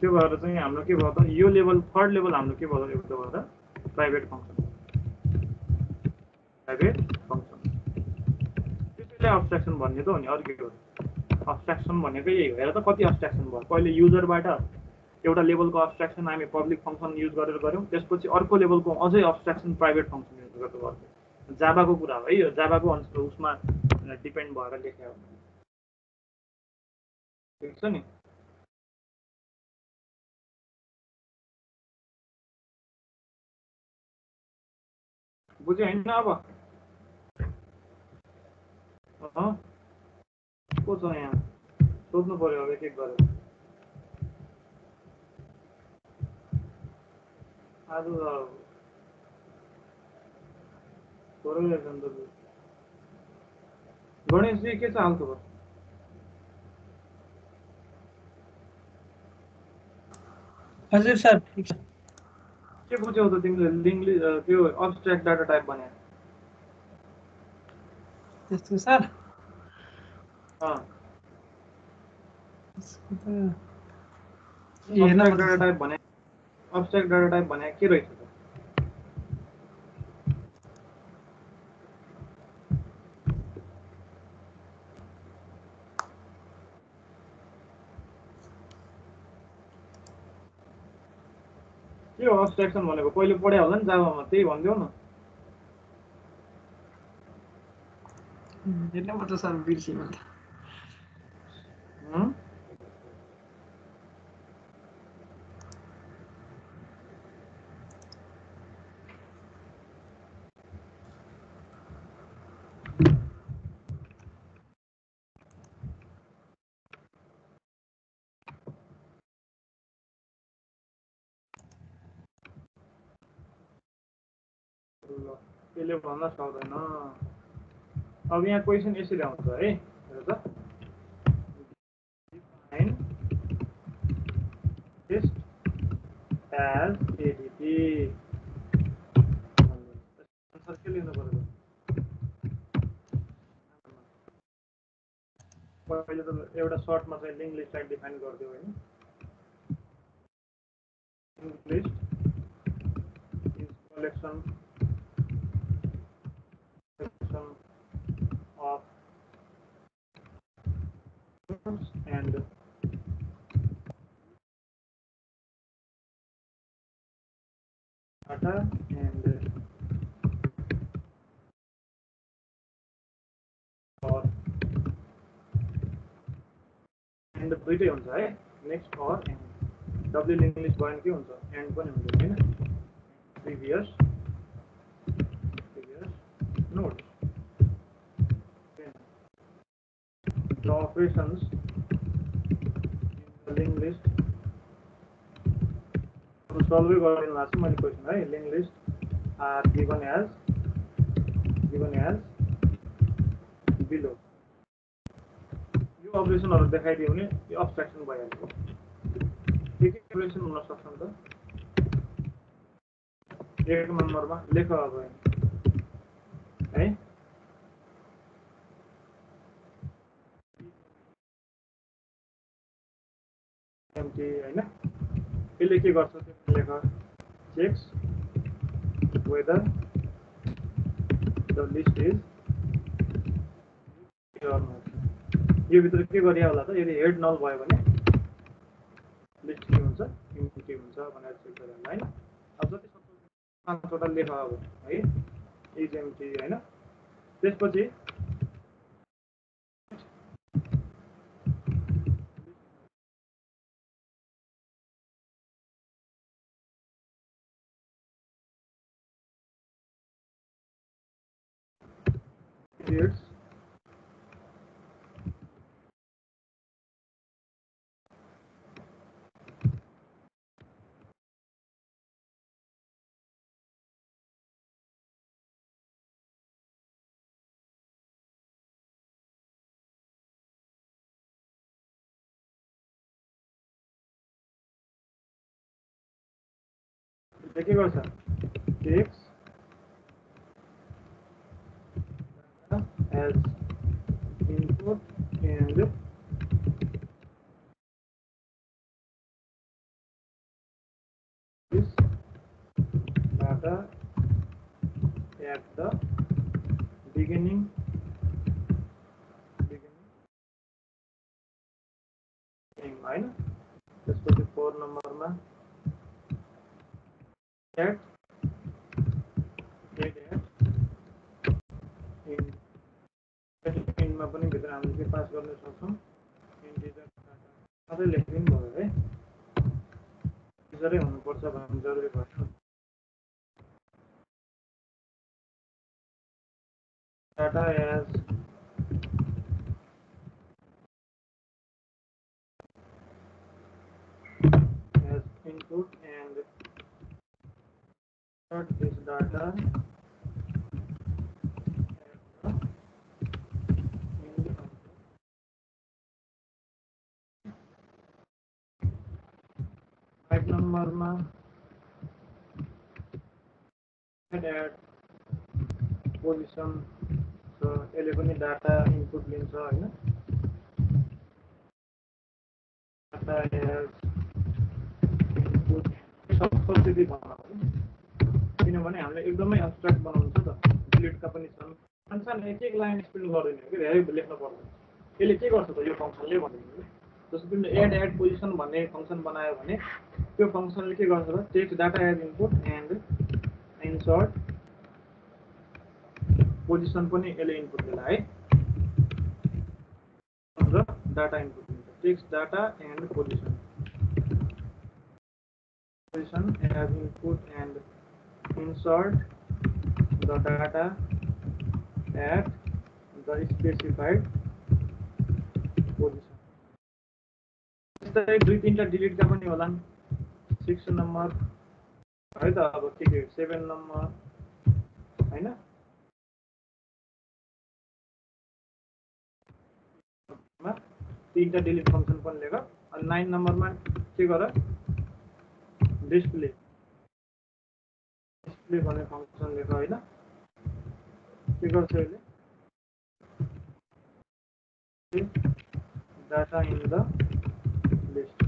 त्यो भएर चाहिँ हाम्रो के भयो त यो लेभल थर्ड लेभल हाम्रो के भयो एउटा भएर प्राइभेट फंक्सन त्यसैले अब्स्ट्राक्सन भन्ने त हो नि अरु के हो अब्स्ट्राक्सन भनेको यही हो हेर त कति अब्स्ट्राक्सन भयो पहिले युजरबाट एउटा लेभलको अब्स्ट्राक्सन हामी पब्लिक फंक्सन युज गरेर गर्यौं त्यसपछि अर्को लेभलको अझै अब्स्ट्राक्सन प्राइभेट फंक्सन युज गरेर गर्छौं जाभाको कुरा हो है यो जाभाको उसमा डिपेन्ड भएर लेख्या हो ठीक छ नि बुझ्यो हैन अब को छ यहाँ सोध्नु पर्यो अब एक एक गरेर आज गणेशजी के छ हालखबर हजुर सर ठीक छ के बुझ्यौ त तिमीले लिंक त्यो अब्स्ट्र्याक्ट डाटा टाइप बनाए त्यस्तो सर हेर्न डाटा टाइप भने अब्स्ट्राक्ट डाटा टाइप भने के रहेछ त? के हो अब्स्ट्राक्सन भनेको? पहिले पढ्या होला नि जाभामा, त्यही भनिदेऊ न। त्यसले म त सर बिर्सेँ म त। त्यसले भन्न सक्दैन। अब यहाँ क्वेसन यसरी आउँछ है, हेर त। Define list as ADT। Answer के लिनु पर्यो? पहिले त एउटा सर्टमा चाहिँ लिङ्क लिस्टलाई डिफाइन गरिदियो होइन। Link list is collection of and data and or and दुईटै हुन्छ है, next or and। W link list भयो भने के हुन्छ? एन्ड पनि हुन्छ हैन। Previous node the operations in the linked list solve गर्ने लाग्छ मैले क्वेसन है। Link list are given as below. यो अपरेसनहरु देखाइदियो भने यो अब्स्ट्राक्सन भइहाल्छ। के अपरेसन हुन सक्छ त? एक नम्बरमा लेख अब है, एम्प्टी हैन। यसले के गर्छ त्यो लेख, checks whether the list is यो भित्र के गरिया होला त? यदि हेड नल भयो भने लिस्ट के हुन्छ? एम्प्टी हुन्छ भनेर चेक गरे होला हैन। अब जति सक्दो पाँचवटा लेख अब है, इज एम्प्टी हैन। त्यसपछि periods के गर्छ? Takes as input and this data at the beginning हैन। त्यसपछि 4 नम्बरमा at इनमा पनि भित्र हामीले के पास गर्न सक्छौं? इन्टिजर डाटा मात्रै लेख्दिनु भयो है। इन्टिजरै हुनुपर्छ भन्ने जरुरी भएन। Data as input and start this data at नम्बरमा add पोजिसन छ। यसले पनि डाटा इनपुट लिन्छ हैन। डाटा as input सब्सिडी भन्न किनभने हामीले एकदमै एब्स्ट्र्याक्ट बनाउनु छ त डिलिटका पनि छन् फङ्सन एक लाइन स्पेल गर्दैन कि धेरै लेख्नु पर्दैन यसले के गर्छ त यो फङ्सनले भनिदिनु जस्तो तिमीले एड पोजिसन भन्ने फङ्सन बनायो भने त्यो फङ्सनले के गर्छ त takes data as input and insert position पनि यसले इनपुट दिला है र डाटा इनपुट दिन्छ takes data and position as input and insert the data at the specified position. दुई तीनटा डिलिट का पनि होला 6 नम्बर है त अब के के 7 नम्बर हैन मा तीनटा डिलिट फंक्शन पनि लेख अनि 9 नम्बरमा के गर डिस्प्ले भन्ने फंक्शन लेख हैन के गर्छ यसले डाटा इन द लिस्ट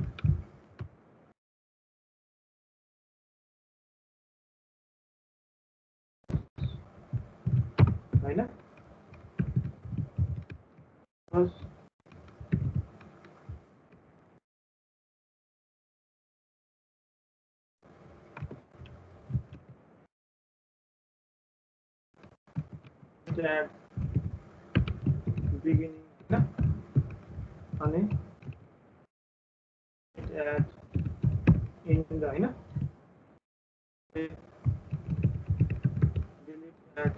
हैन बस at beginning and at end the हैन delete at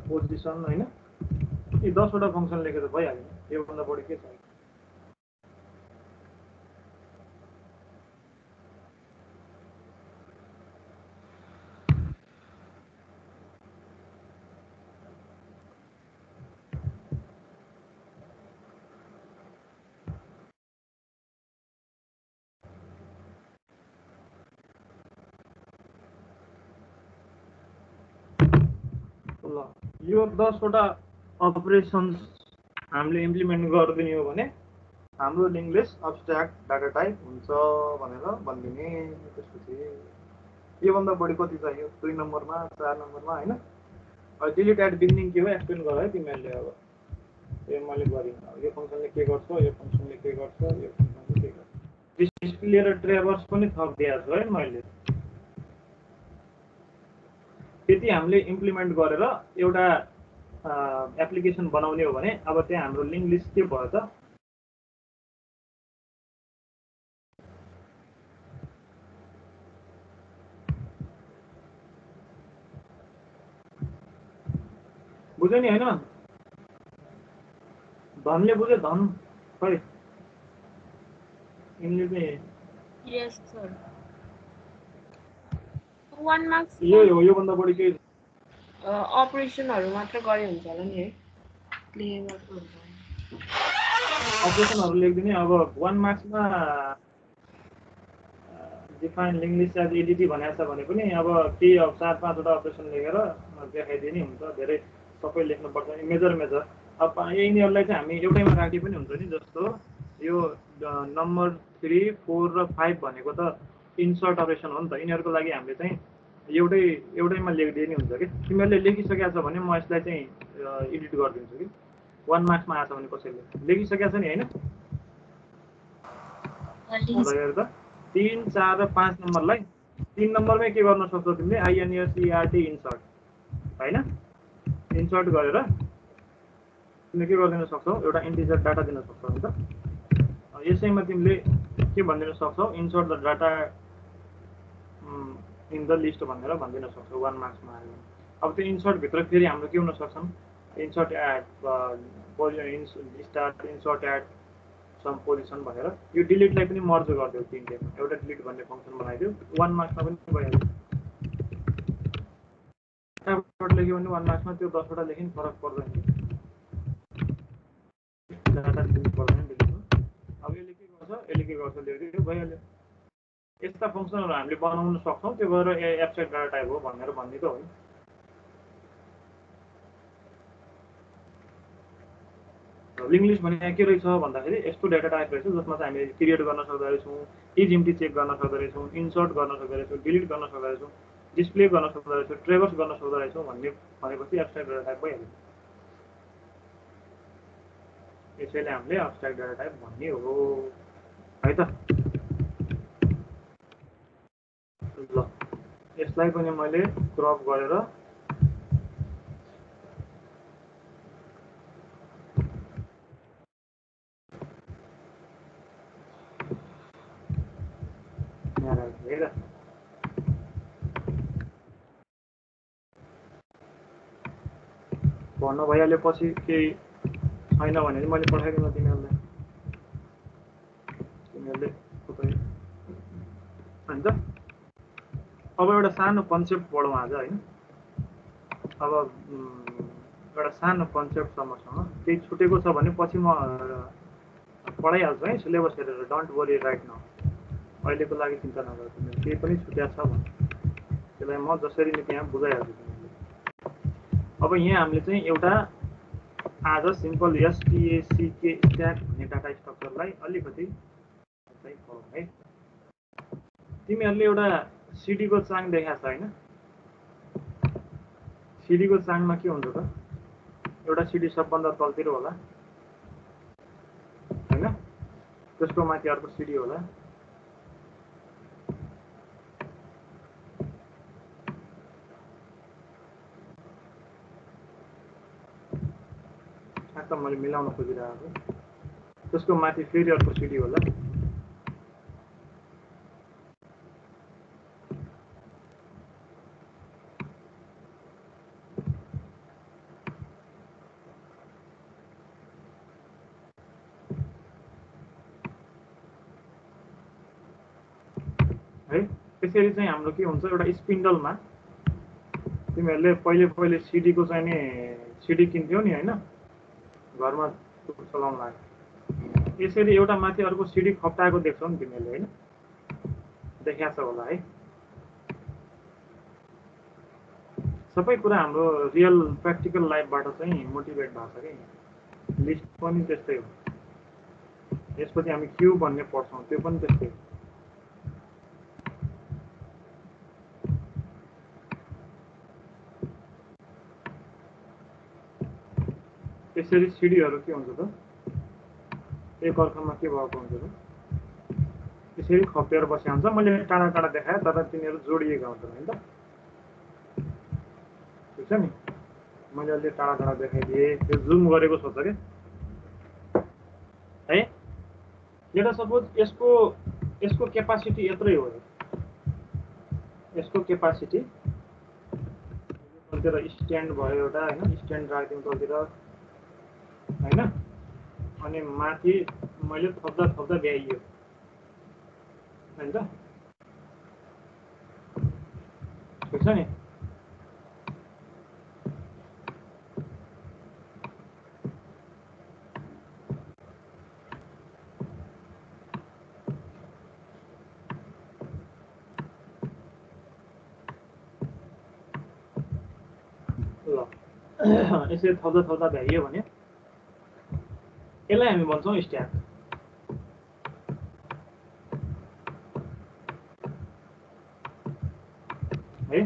position हैन यी 10 वटा फंक्सन लेखेर भइहाल्यो यो भन्दा बढी के छ यो 10 वटा अपरेशन्स हामीले इम्प्लिमेन्ट गर्दिने हो भने हाम्रो लिङ्क लिस्ट अब्स्ट्र्याक्ट डाटा टाइप हुन्छ भनेर भन्दिने त्यसपछि यो भन्दा बढी कति चाहियो 2 नम्बरमा 4 नम्बरमा हैन अब डिलिट एट बिगिनिङ के हो एक्सप्लेन गर है तिमीहरुले अब यो मैले गरिन यो फंक्सनले के गर्छ यो फंक्सनले के गर्छ यो फंक्सनले के गर्छ डिस्प्ले र ट्रेभर्स पनि थप दिएको छु है मैले त्यति हामीले इम्प्लिमेन्ट गरेर एउटा एप्लिकेसन बनाउने हो भने अब त्यहाँ हाम्रो लिङ्क लिस्ट के भयो त बुझ्यो नि हैन धनले बुझ्यो धन खै इनले चाहिँ यस सर 1 मार्क्स यो भन्दा बढी के अपरेसनहरु मात्र गरे हुन्छ होला नि है प्ले मात्र हुन्छ अपरेसनहरु लेख्दिने अब 1 मार्क्समा डिफाइन लिङ्क लिस्ट एज एडिटी भनेको छ भने पनि अब के अब 4-5 वटा अपरेसन लेखेर देखाइदिने हुन्छ धेरै सबै लेख्नु पर्छ मेजर अब यिनीहरुलाई चाहिँ हामी एउटैमा राखे पनि हुन्छ नि जस्तो यो नम्बर 3 4 र 5 भनेको त इन्सर्ट अपरेसन हो नि त यिनीहरुको लागि हामीले चाहिँ एउटैमा लेखिदिने हुन्छ कि तिमीहरुले लेखिसकेका छ भने म यसलाई चाहिँ एडिट गरिदिन्छु कि 1 मार्क्समा आछ भने कसैले लेखिसकेका छ नि हैन हेर त 3 4 र 5 नम्बरलाई 3 नम्बरमै के गर्न सक्छौ तिमीले INSERT इन्सर्ट हैन इन्सर्ट गरेर तिमीले के गरिदिन सक्छौ एउटा इन्टिजर डाटा दिन सक्छौ नि त यसैमा तिमीले के भनिदिन सक्छौ insert the data in the list भनेर भनिदिन सक्छौ 1 मार्क्समा आयो अब त्यो इन्सर्ट भित्र फेरि हाम्रो के हुन सक्छन् insert at start insert at some position भनेर यो डिलिटलाई पनि मर्ज गरिदियो तीनटेमा एउटा डिलिट भन्ने फंक्सन बनाइदियो 1 मार्क्समा पनि भइहाल्यो डाटा लेख्यो भने 1 मार्क्समा त्यो 10 वटा लेखिन फरक पर्दैन डाटा दिनु पर्दैन लेख्नु अब यसले के गर्छ लेख्दियो भइहाल्यो यस्ता फंक्सनहरु हामीले बनाउन सक्छौं त्यो भएर एब्स्ट्र्याक्ट डाटा टाइप हो भनेर भन्दिएको हो लिङ्क लिस्ट भने के रहेछ भन्दाखेरि यस्तो डेटा टाइप रहेछ जसमा चाहिँ हामीले क्रिएट गर्न सक्दो रहेछौँ, इज इम्प्टी चेक गर्न सक्दो रहेछौँ, इन्सर्ट गर्न सक्दो रहेछौँ, डिलिट गर्न सक्दो रहेछौँ, डिस्प्ले गर्न सक्दो रहेछौँ, ट्रेभर्स गर्न सक्दो रहेछौँ भन्ने भनेपछि एब्स्ट्र्याक्ट डेटा टाइप भइहाल्यो। यसैले हामीले एब्स्ट्र्याक्ट डेटा टाइप भन्ने हो है त। ल यसलाई पनि मैले क्रप गरेर यहाँ राखेँ है त। भन्नु भइहाल्यो पछि केही छैन भने मैले पठाइदिनु तिमीहरूलाई, तिमीहरूले हुन्छ। अब एउटा सानो कन्सेप्ट पढौँ आज होइन। अब एउटा सानो कन्सेप्टसम्मसँग केही छुटेको छ भने पछि म पढाइहाल्छु है, सिलेबस हेरेर। डोन्ट वरी राइट नाउ, अहिलेको लागि चिन्ता नगर तिमीले। केही पनि छुट्या छ भने त्यसलाई म जसरी नै त्यहाँ बुझाइहाल्छु तिमीले। अब यहाँ हामीले चाहिँ एउटा आज सिम्पल एसटिएसीके स्ट्याक भन्ने डाटा स्ट्रक्चरलाई अलिकति चाहिँ पढौँ है। तिमीहरूले एउटा सिडीको चाङ देखाएको छ होइन। सिडीको चाङमा के हुन्छ त, एउटा सिडी सबभन्दा तलतिर होला होइन, त्यसको माथि अर्को सिडी होला, त मैले मिलाउन खोजिरहेको छु। त्यसको माथि फेरि अर्को सिडी होला, है। त्यसरी चाहिँ हाम्रो के हुन्छ, एउटा स्पिन्डलमा तिमीहरूले पहिले पहिले सिडीको चाहिँ नि सिडी किन्थ्यौ नि होइन, घरमा चलाउन लाग्यो। यसरी एउटा माथि अर्को सिडी खप्टाएको देख्छौ नि तिमीहरूले होइन, देखाएको छ होला है। सबै कुरा हाम्रो रियल प्र्याक्टिकल लाइफबाट चाहिँ मोटिभेट भएको छ कि। लिस्ट पनि त्यस्तै हो। यसपछि हामी क्यु भन्ने पढ्छौँ, त्यो पनि त्यस्तै हो। यसरी सिडीहरू के हुन्छ त, एक अर्कामा के भएको हुन्छ त, यसरी खपेर बसेको हुन्छ। मैले टाढा टाढा देखाएँ तर तिनीहरू जोडिएका हुन्छन् होइन त, ठिक छ नि। मैले अलि टाढा टाढा देखाइदिएँ, त्यो जुम गरेको सोच क्या है। एउटा सपोज यसको क्यापासिटी यत्रै हो, यसको क्यापासिटी तलतिर स्ट्यान्ड भयो एउटा होइन, स्ट्यान्ड राखिदिउँ तलतिर होइन, अनि माथि मैले थप्दा थप्दा भ्याइयो होइन त, ठिक छ नि। ल यसरी थप्दा थप्दा भ्याइयो भने यसलाई हामी भन्छौँ स्ट्याक है।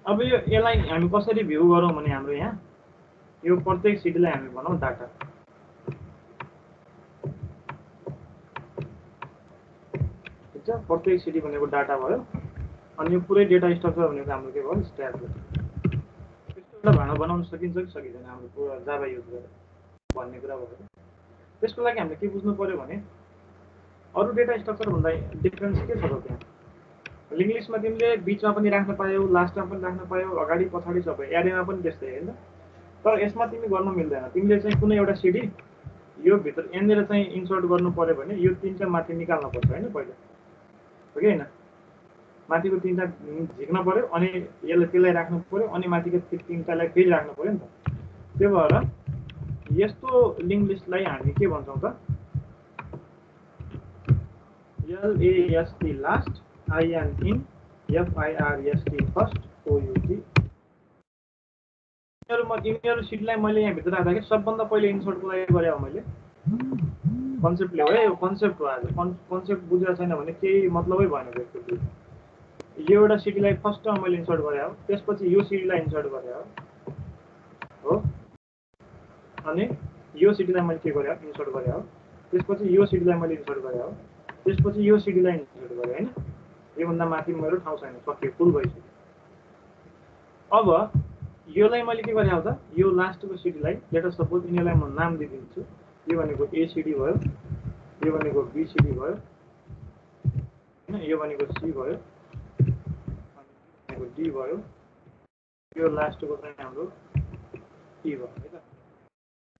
अब यसलाई हामी कसरी भ्यू गरौँ भने हाम्रो यहाँ यो प्रत्येक सिडीलाई हामी भनौँ डाटा, ठिक छ। प्रत्येक सिडी भनेको डाटा भयो, अनि यो पुरै डेटा स्ट्रक्चर भनेको हाम्रो के भयो, स्ट्याक भयो। त्यस्तो एउटा भाँडो बनाउन सकिन्छ कि सकिँदैन हाम्रो पुरा जाभा युज गरेर भन्ने कुरा भयो। त्यसको लागि हामीले के बुझ्नु पर्यो भने अरू डेटा स्ट्रक्चरभन्दा डिफरेन्स के छ त, त्यहाँ लिङ्क लिस्टमा तिमीले बिचमा पनि राख्न पायौ, लास्टमा पनि राख्न पायौ, अगाडि पछाडि सबै, एरेमा पनि त्यस्तै होइन। तर यसमा तिमी गर्नु मिल्दैन। तिमीले चाहिँ कुनै एउटा सिडी यो भित्र यहाँनिर चाहिँ इन्सर्ट गर्नु पर्यो भने यो तिनवटा माथि निकाल्न पर्छ होइन, पहिला हो कि होइन। माथिको तिनवटा झिक्न पर्यो, अनि त्यसलाई राख्नु पर्यो, अनि माथिको तिनवटालाई फेरि राख्नु पर्यो नि त। त्यो भएर यस्तो लिङ्क लिस्टलाई हामी के भन्छौँ त, LAST last, IN in, FIRST first, OUT यिनीहरू सिटलाई मैले यहाँ भित्र राख्दाखेरि सबभन्दा पहिले इन्सर्टको लागि गरे हो मैले कन्सेप्टले हो यो कन्सेप्ट हो आज कन्सेप्ट बुझेको छैन भने केही मतलबै भएन त्यसको यो एउटा सिटीलाई फर्स्टमा मैले इन्सर्ट गरे हो त्यसपछि यो सिटीलाई इन्सर्ट गरे हो अनि यो सिटीलाई मैले के गरे हो इन्सर्ट गरे हो त्यसपछि यो सिटीलाई मैले इन्सर्ट गरे हो त्यसपछि यो सिटीलाई इन्सर्ट गरे हैन योभन्दा माथि मेरो ठाउँ छैन सक्यो फुल भइसक्यो अब योलाई मैले के गरे हो त यो लास्टको सिटीलाई लेट अस सपोज यिनीलाई म नाम दिइदिन्छु यो भनेको ए सिडी भयो यो भनेको बी सिडी भयो हैन यो भनेको सी भयो अनि डी भयो यो लास्टको चाहिँ हाम्रो ई भयो है त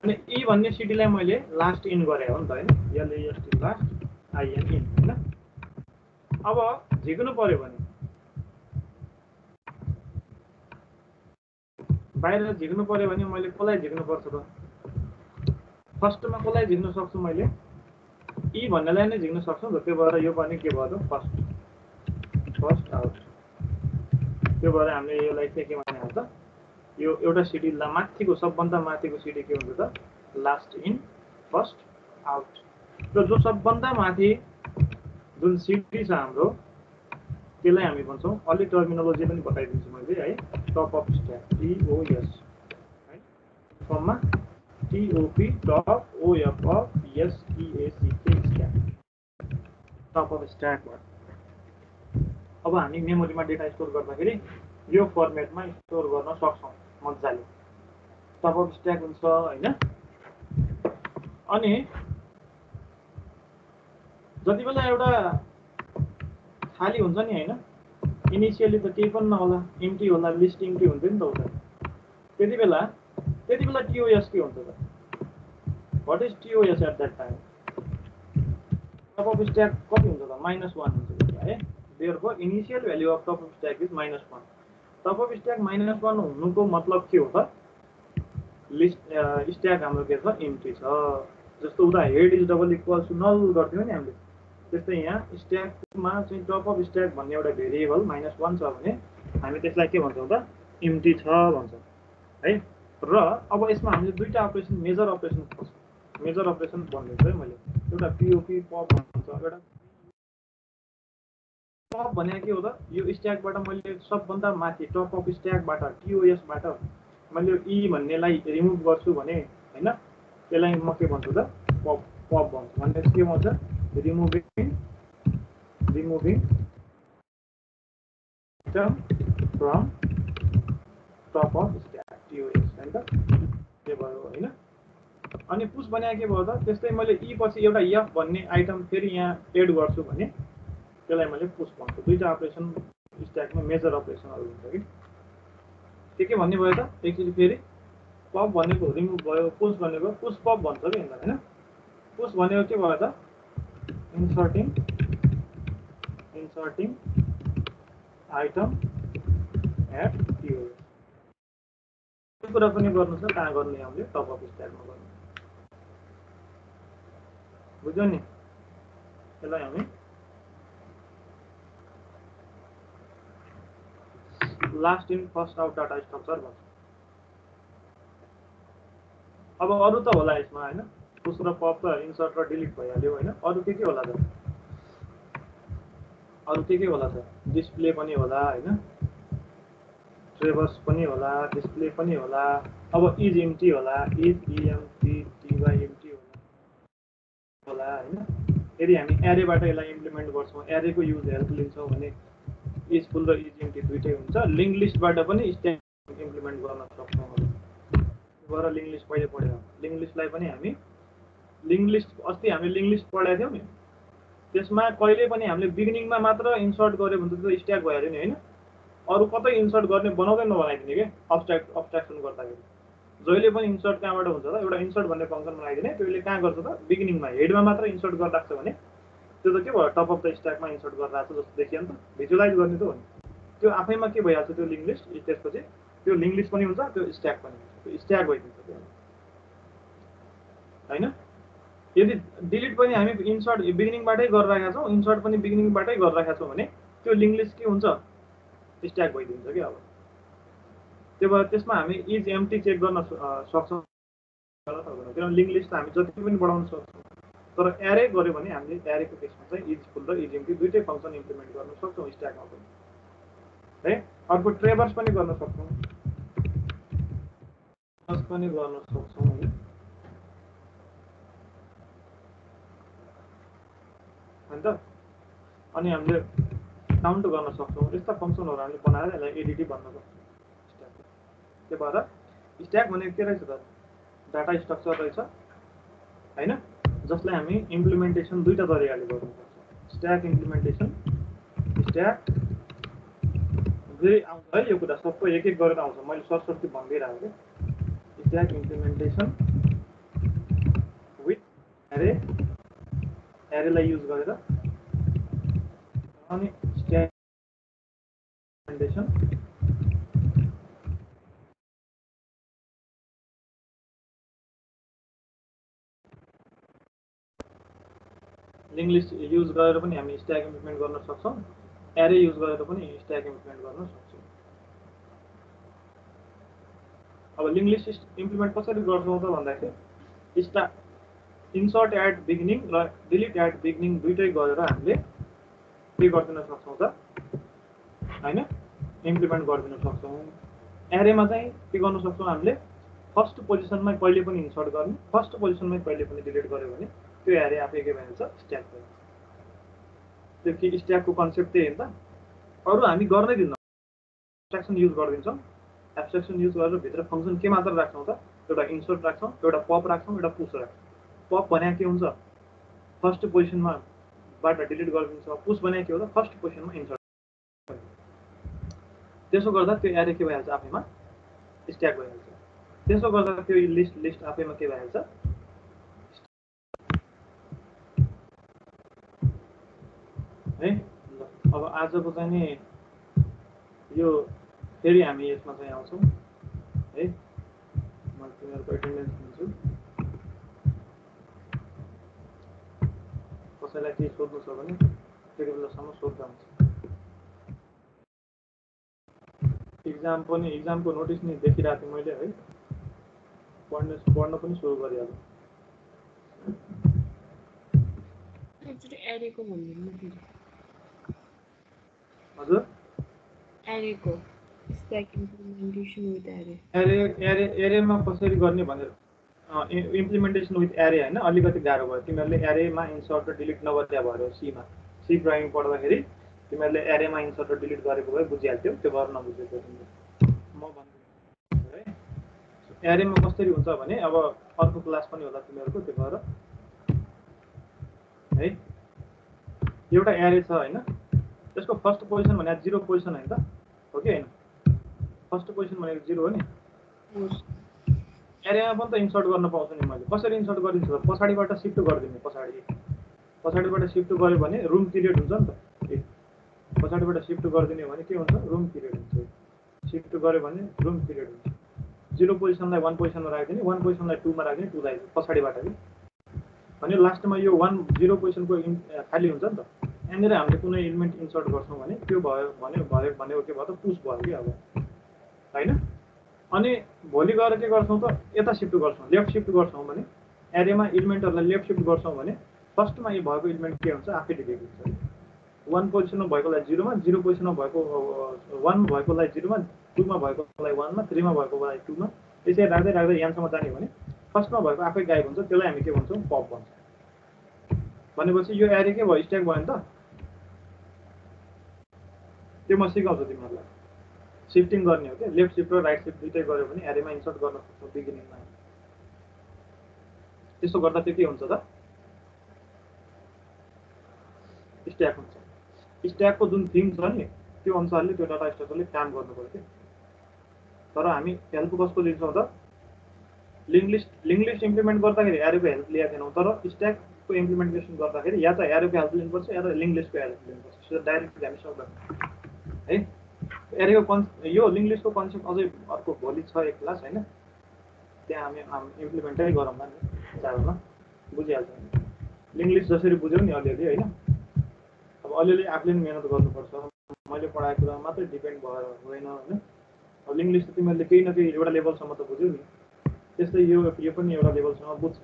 अनि ई भन्ने सिटीलाई मैले लास्ट इन गरे हो नि त हैन एलएसटी लास्ट आइएन इन हैन अब झिक्नु पर्यो भने बाहिर झिक्नु पर्यो भने मैले कसलाई झिक्नु पर्छ त फर्स्टमा कसलाई झिक्न सक्छु मैले ई भन्नेलाई नै झिक्न सक्छु नि त त्यो भएर यो पनि के भयो फर्स्ट आउट त्यो भएर हामीले यसलाई के भने हो त यो एउटा सिडी माथिको सबभन्दा माथिको सिडी के हुन्छ त लास्ट इन फर्स्ट आउट र जो सबभन्दा माथि जुन सिडी छ हाम्रो त्यसलाई हामी भन्छौँ अलि टर्मिनोलोजी पनि बताइदिन्छु मैले है टप अफ स्ट्याक टिओएस है फर्ममा टिओपी टप ओएफएस इएसीके स्ट्याक टप अफ स्ट्याकबाट अब हामी मेमोरीमा डेटा स्टोर गर्दाखेरि यो फर्मेटमा स्टोर गर्न सक्छौँ मजाले टप अफ स्ट्याक हुन्छ हैन अनि जति बेला एउटा खाली हुन्छ नि हैन इनिशियली त केही पनि नहोला इम्प्टी होला लिस्ट इम्प्टी हुन्थ्यो नि त उता त्यति बेला टिओएस के हुन्छ त what is TOS at that time top of stack कति हुन्छ त -1 हुन्छ है therefore initial value of top of stack is -1 top of stack -1 हुनुको मतलब के हो त लिस्ट स्ट्याक हाम्रो के छ इम्प्टी छ जस्तो उता head is double equals to null गर्थ्यौं नि हामीले त्यस्तै यहाँ स्ट्याकमा चाहिँ टप अफ स्ट्याक भन्ने एउटा भेरिएबल -1 छ भने हामी त्यसलाई के भन्छौँ त इम्प्टी छ भन्छौँ है र अब यसमा हामीले दुईटा अपरेसन मेजर अपरेसन भनिदिन्छु है मैले एउटा पिओपी पप भन्छ एउटा पप भने के हो त यो स्ट्याकबाट मैले सबभन्दा माथि टप अफ स्ट्याकबाट टिओएसबाट मैले ई भन्नेलाई रिमुभ गर्छु भने हैन त्यसलाई म के भन्छु त पप भन्छु भने के भन्छ removing term from top of stack TOS हैन त के भयो हैन अनि पुश भने के भयो त त्यस्तै मैले ई पछि एउटा एफ भन्ने आइटम फेरि यहाँ एड गर्छु भने त्यसलाई मैले पुश भन्छु दुईटा अपरेसन स्ट्याकमा मेजर अपरेसनहरु हुन्छ के भन्ने भयो त एकचोटी फेरि पप भनेको रिमुभ भयो पुश भनेको पुश पप भन्छ के हैन पुश भनेको के भयो त inserting item at TOS यो कुरा पनि गर्नु छ कहाँ गर्ने हामीले टप अफ स्ट्याकमा गर्नु बुझ्यौ नि यसलाई हामी last in first out data structure भन्छ अब अरु त होला यसमा हैन पुश र पप त इन्सर्ट र डिलिट भइहाल्यो हैन अरु के होला त अरु के होला त डिस्प्ले पनि होला हैन ट्रेभर्स पनि होला डिस्प्ले पनि होला अब इज एम्प्टी होला इज एम्प्टी टीवाई एम्प्टी होला हैन यदि हामी एरेबाट यसलाई इम्प्लिमेन्ट गर्छौं एरेको युज हेल्प लिन्छौं भने इज फुल र इज एम्प्टी दुईटै हुन्छ लिंक लिस्टबाट पनि स्ट्याक इम्प्लिमेन्ट गर्न सक्छौं गएर लिंक लिस्ट पहिले पढ्यौ लिंक लिस्टलाई पनि हामी लिंक लिस्ट अस्ति हामीले लिंक लिस्ट पढाएको थियौ नि त्यसमा कहिले पनि हामीले बिगिनिङमा मात्र इन्सर्ट गर्यो भने त स्ट्याक भइहाल्यो नि हैन अरु कतै इन्सर्ट गर्ने बनाउँदै नबनाइदिने के अब्स्ट्राक्सन गर्दाखेरि जहिले पनि इन्सर्ट कहाँबाट हुन्छ त एउटा इन्सर्ट भन्ने फंक्सन बनाइदिने त्यसले कहाँ गर्छ त बिगिनिङमा हेडमा मात्र इन्सर्ट गरिराख्छ भने त्यो त के भयो टप अफ द स्ट्याकमा इन्सर्ट गरिराख्छ जस्तो देखियो नि त भिजुअलाइज गर्ने त हो नि त्यो आफैमा के भइहाल्छ त्यो लिंक लिस्ट त्यसपछि त्यो लिंक लिस्ट पनि हुन्छ त्यो स्ट्याक पनि हुन्छ त्यो स्ट्याक भइदिन्छ त्यो हैन यदि डिलिट पनि हामी इन्सर्ट बिगिनिङबाटै गरिराखेका छौं इन्सर्ट पनि बिगिनिङबाटै गरिराखेका छौं भने त्यो लिंक लिस्ट के हुन्छ स्ट्याक भइदिन्छ के अब त्यो भएर त्यसमा हामी इज एम्प्टी चेक गर्न सक्छौँ किनभने लिङ्क लिस्ट हामी जति पनि बढाउन सक्छौँ तर एरे गऱ्यो भने हामीले एरेको केसमा चाहिँ इज फुल र इज एम्प्टी दुइटै फङ्सन इम्प्लिमेन्ट गर्न सक्छौँ स्ट्याकमा पनि है। अर्को ट्रेभर्स पनि गर्न सक्छौँ होइन त अनि हामीले काउन्ट गर्न सक्छौँ यस्ता फङ्सनहरू हामीले बनाएर यसलाई एडिटी भन्न सक्छौँ स्ट्याक। त्यो भएर स्ट्याक भनेको के रहेछ त डाटा स्ट्रक्चर रहेछ होइन जसलाई हामी इम्प्लिमेन्टेसन दुईटा तरिकाले गर्न सक्छौँ स्ट्याक इम्प्लिमेन्टेसन स्ट्याक फेरि आउँछ है यो कुरा सबै एक एक गरेर आउँछ मैले सर्टकट भनिदिइरहेको थिएँ स्ट्याक इम्प्लिमेन्टेसन विथ एरे एरेलाई युज गरेर अनि stack implementation link list use गरेर पनि हामी स्ट्याक इम्प्लिमेन्ट गर्न सक्छौँ एरे युज गरेर पनि स्ट्याक इम्प्लिमेन्ट गर्न सक्छौँ। अब लिङ्क लिस्ट इम्प्लिमेन्ट कसरी गर्छौँ त भन्दाखेरि इन्सर्ट एट बिगिनिङ र डिलिट एट बिगिनिङ दुइटै गरेर हामीले के गरिदिन सक्छौँ त होइन इम्प्लिमेन्ट गरिदिन सक्छौँ। एरेमा चाहिँ के गर्न सक्छौँ हामीले फर्स्ट पोजिसनमै कहिले पनि इन्सर्ट गर्ने फर्स्ट पोजिसनमै कहिले पनि डिलिट गऱ्यो भने त्यो एरे आफै के भइहाल्छ स्ट्याक भइहाल्छ। त्यो के स्ट्याकको कन्सेप्ट त्यही हो नि त अरू हामी गर्नै दिन्नौँ एब्स्ट्राक्सन युज गरिदिन्छौँ एब्स्ट्राक्सन युज गरेर भित्र फङ्सन के मात्र राख्छौँ त एउटा इन्सर्ट राख्छौँ एउटा पप राख्छौँ एउटा पुस राख्छौँ। पप भने के हुन्छ फर्स्ट पोजिसनमा बाट डिलिट गरिदिन्छ पुस भने के हो त फर्स्ट पोजिसनमा इन्सर्ट त्यसो गर्दा त्यो एरे के भइहाल्छ आफैमा स्ट्याक भइहाल्छ। त्यसो गर्दा त्यो लिस्ट आफैमा के भइहाल्छ है। अब आजको चाहिँ नि यो फेरि हामी यसमा चाहिँ आउँछौँ है म तिमीहरूको एटेन्डेन्स दिन्छु कसैलाई केही सोध्नु छ भने त्यति बेलासम्म सोध्दा हुन्छ। इक्जामको नोटिस नि देखिरहेको थिएँ मैले है पढ्न पनि सुरु गरिहालेँ। एरेको भन्नु हजुर एरेको स्ट्याक इम्प्लिमेन्टेसन विथ एरे एरेमा कसरी गर्ने भनेर इम्प्लिमेन्टेसन विथ एरे होइन अलिकति गाह्रो भयो तिमीहरूले एरेमा इन्सर्ट र डिलिट नगरिदिया भयो सीमा सी प्रोग्रामिङ पढ्दाखेरि तिमीहरूले एरेमा इन्सर्ट र डिलिट गरेको भए बुझिहाल्थ्यौ त्यो गर्न नबुझेको तिमीले म भन्छु है। एरेमा कसरी हुन्छ भने अब अर्को क्लास पनि होला तिमीहरूको त्यो भएर है एउटा एरे छ होइन त्यसको फर्स्ट पोजिसन भने 0 पोजिसन होइन त हो कि होइन फर्स्ट पोजिसन भनेको 0 हो नि एरेमा पनि त इन्सर्ट गर्न पाउँछु नि मैले कसरी इन्सर्ट गरिदिन्छु पछाडिबाट सिफ्ट गरिदिने पछाडिबाट सिफ्ट गऱ्यो भने रुम पिरियड हुन्छ नि त पछाडिबाट सिफ्ट गरिदिने भने के हुन्छ रुम पिरियड हुन्छ सिफ्ट गऱ्यो भने रुम पिरियड हुन्छ 0 पोजिसनलाई 1 पोजिसनमा राखिदिने 1 पोजिसनलाई 2 मा राख्ने 2 लाई पछाडिबाट भने लास्टमा यो 1 0 पोजिसनको खाली हुन्छ नि त यहाँनिर हामीले कुनै एलिमेन्ट इन्सर्ट गर्छौँ भने त्यो भयो भनेको के भयो त पुस भयो कि अब होइन। अनि भोलि गएर के गर्छौँ त यता सिफ्ट गर्छौँ लेफ्ट सिफ्ट गर्छौँ भने एरेमा इलिमेन्टहरूलाई लेफ्ट सिफ्ट गर्छौँ भने फर्स्टमा यो भएको इलिमेन्ट के हुन्छ आफै डिलिट हुन्छ 1 पोजिसनमा भएकोलाई 0 मा 0 पोजिसनमा भएको 1 भएकोलाई 0 मा 2 मा भएकोलाई 1 मा 3 मा भएकोलाई 2 मा त्यसरी राख्दै राख्दै यहाँसम्म जाने भने फर्स्टमा भएको आफै गायब हुन्छ त्यसलाई हामी के भन्छौँ पप भन्छ। भनेपछि यो एरे के भयो स्ट्याक भयो नि त त्यो म सिकाउँछु तिमीहरूलाई सिफ्टिङ गर्ने हो क्या लेफ्ट सिफ्ट र राइट सिफ्ट दुइटै गऱ्यो भने एरेमा इन्सर्ट गर्न सक्छौँ बिगिनिङमा त्यसो गर्दा त्यो के हुन्छ त स्ट्याक हुन्छ। स्ट्याकको जुन थिम छ नि त्यो अनुसारले त्यो डाटा स्ट्रक्चरले काम गर्नु पर्यो तर हामी हेल्प कसको लिन्छौँ त लिङ्क लिस्ट इम्प्लिमेन्ट गर्दाखेरि एरेको हेल्प लिएको थिएनौँ तर स्ट्याकको इम्प्लिमेन्टेसन गर्दाखेरि या त एरेको हेल्प लिनुपर्छ या त लिङ्क लिस्टको हेल्प लिनुपर्छ डाइरेक्टली हामी सक्दैनौँ है। एरेको यो लिङ्क लिस्टको कन्सेप्ट अझै अर्को भोलि छ एक क्लास होइन त्यहाँ हामी इम्प्लिमेन्टै गरौँला नि चाडमा बुझिहाल्छ लिङ्क लिस्ट जसरी बुझ्यौ नि अलिअलि होइन अब अलिअलि आफूले पनि मिहिनेत गर्नुपर्छ मैले पढाएको कुरा मात्रै डिपेन्ड भएर होइन होइन। अब अब लिङ्क लिस्ट तिमीहरूले केही न केही एउटा लेभलसम्म त बुझ्यौ नि, त्यस्तै यो पनि एउटा लेभलसम्म बुझ्छ।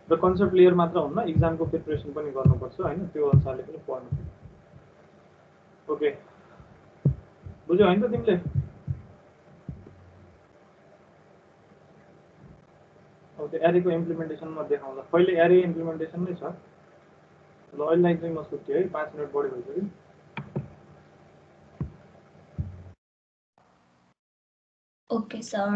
र कन्सेप्ट क्लियर मात्र हुन्न, इक्जामको प्रिपरेसन पनि गर्नुपर्छ होइन, त्यो अनुसारले पनि पढ्नु। ओके, बुझ्यौ होइन त तिमीले? अब त्यो एरेको इम्प्लिमेन्टेसनमा देखाउँदा पहिले एरे इम्प्लिमेन्टेसन नै छ। ल अहिलेलाई चाहिँ म छुट्टी है, 5 मिनट बढी भइसक्यो। Okay sir.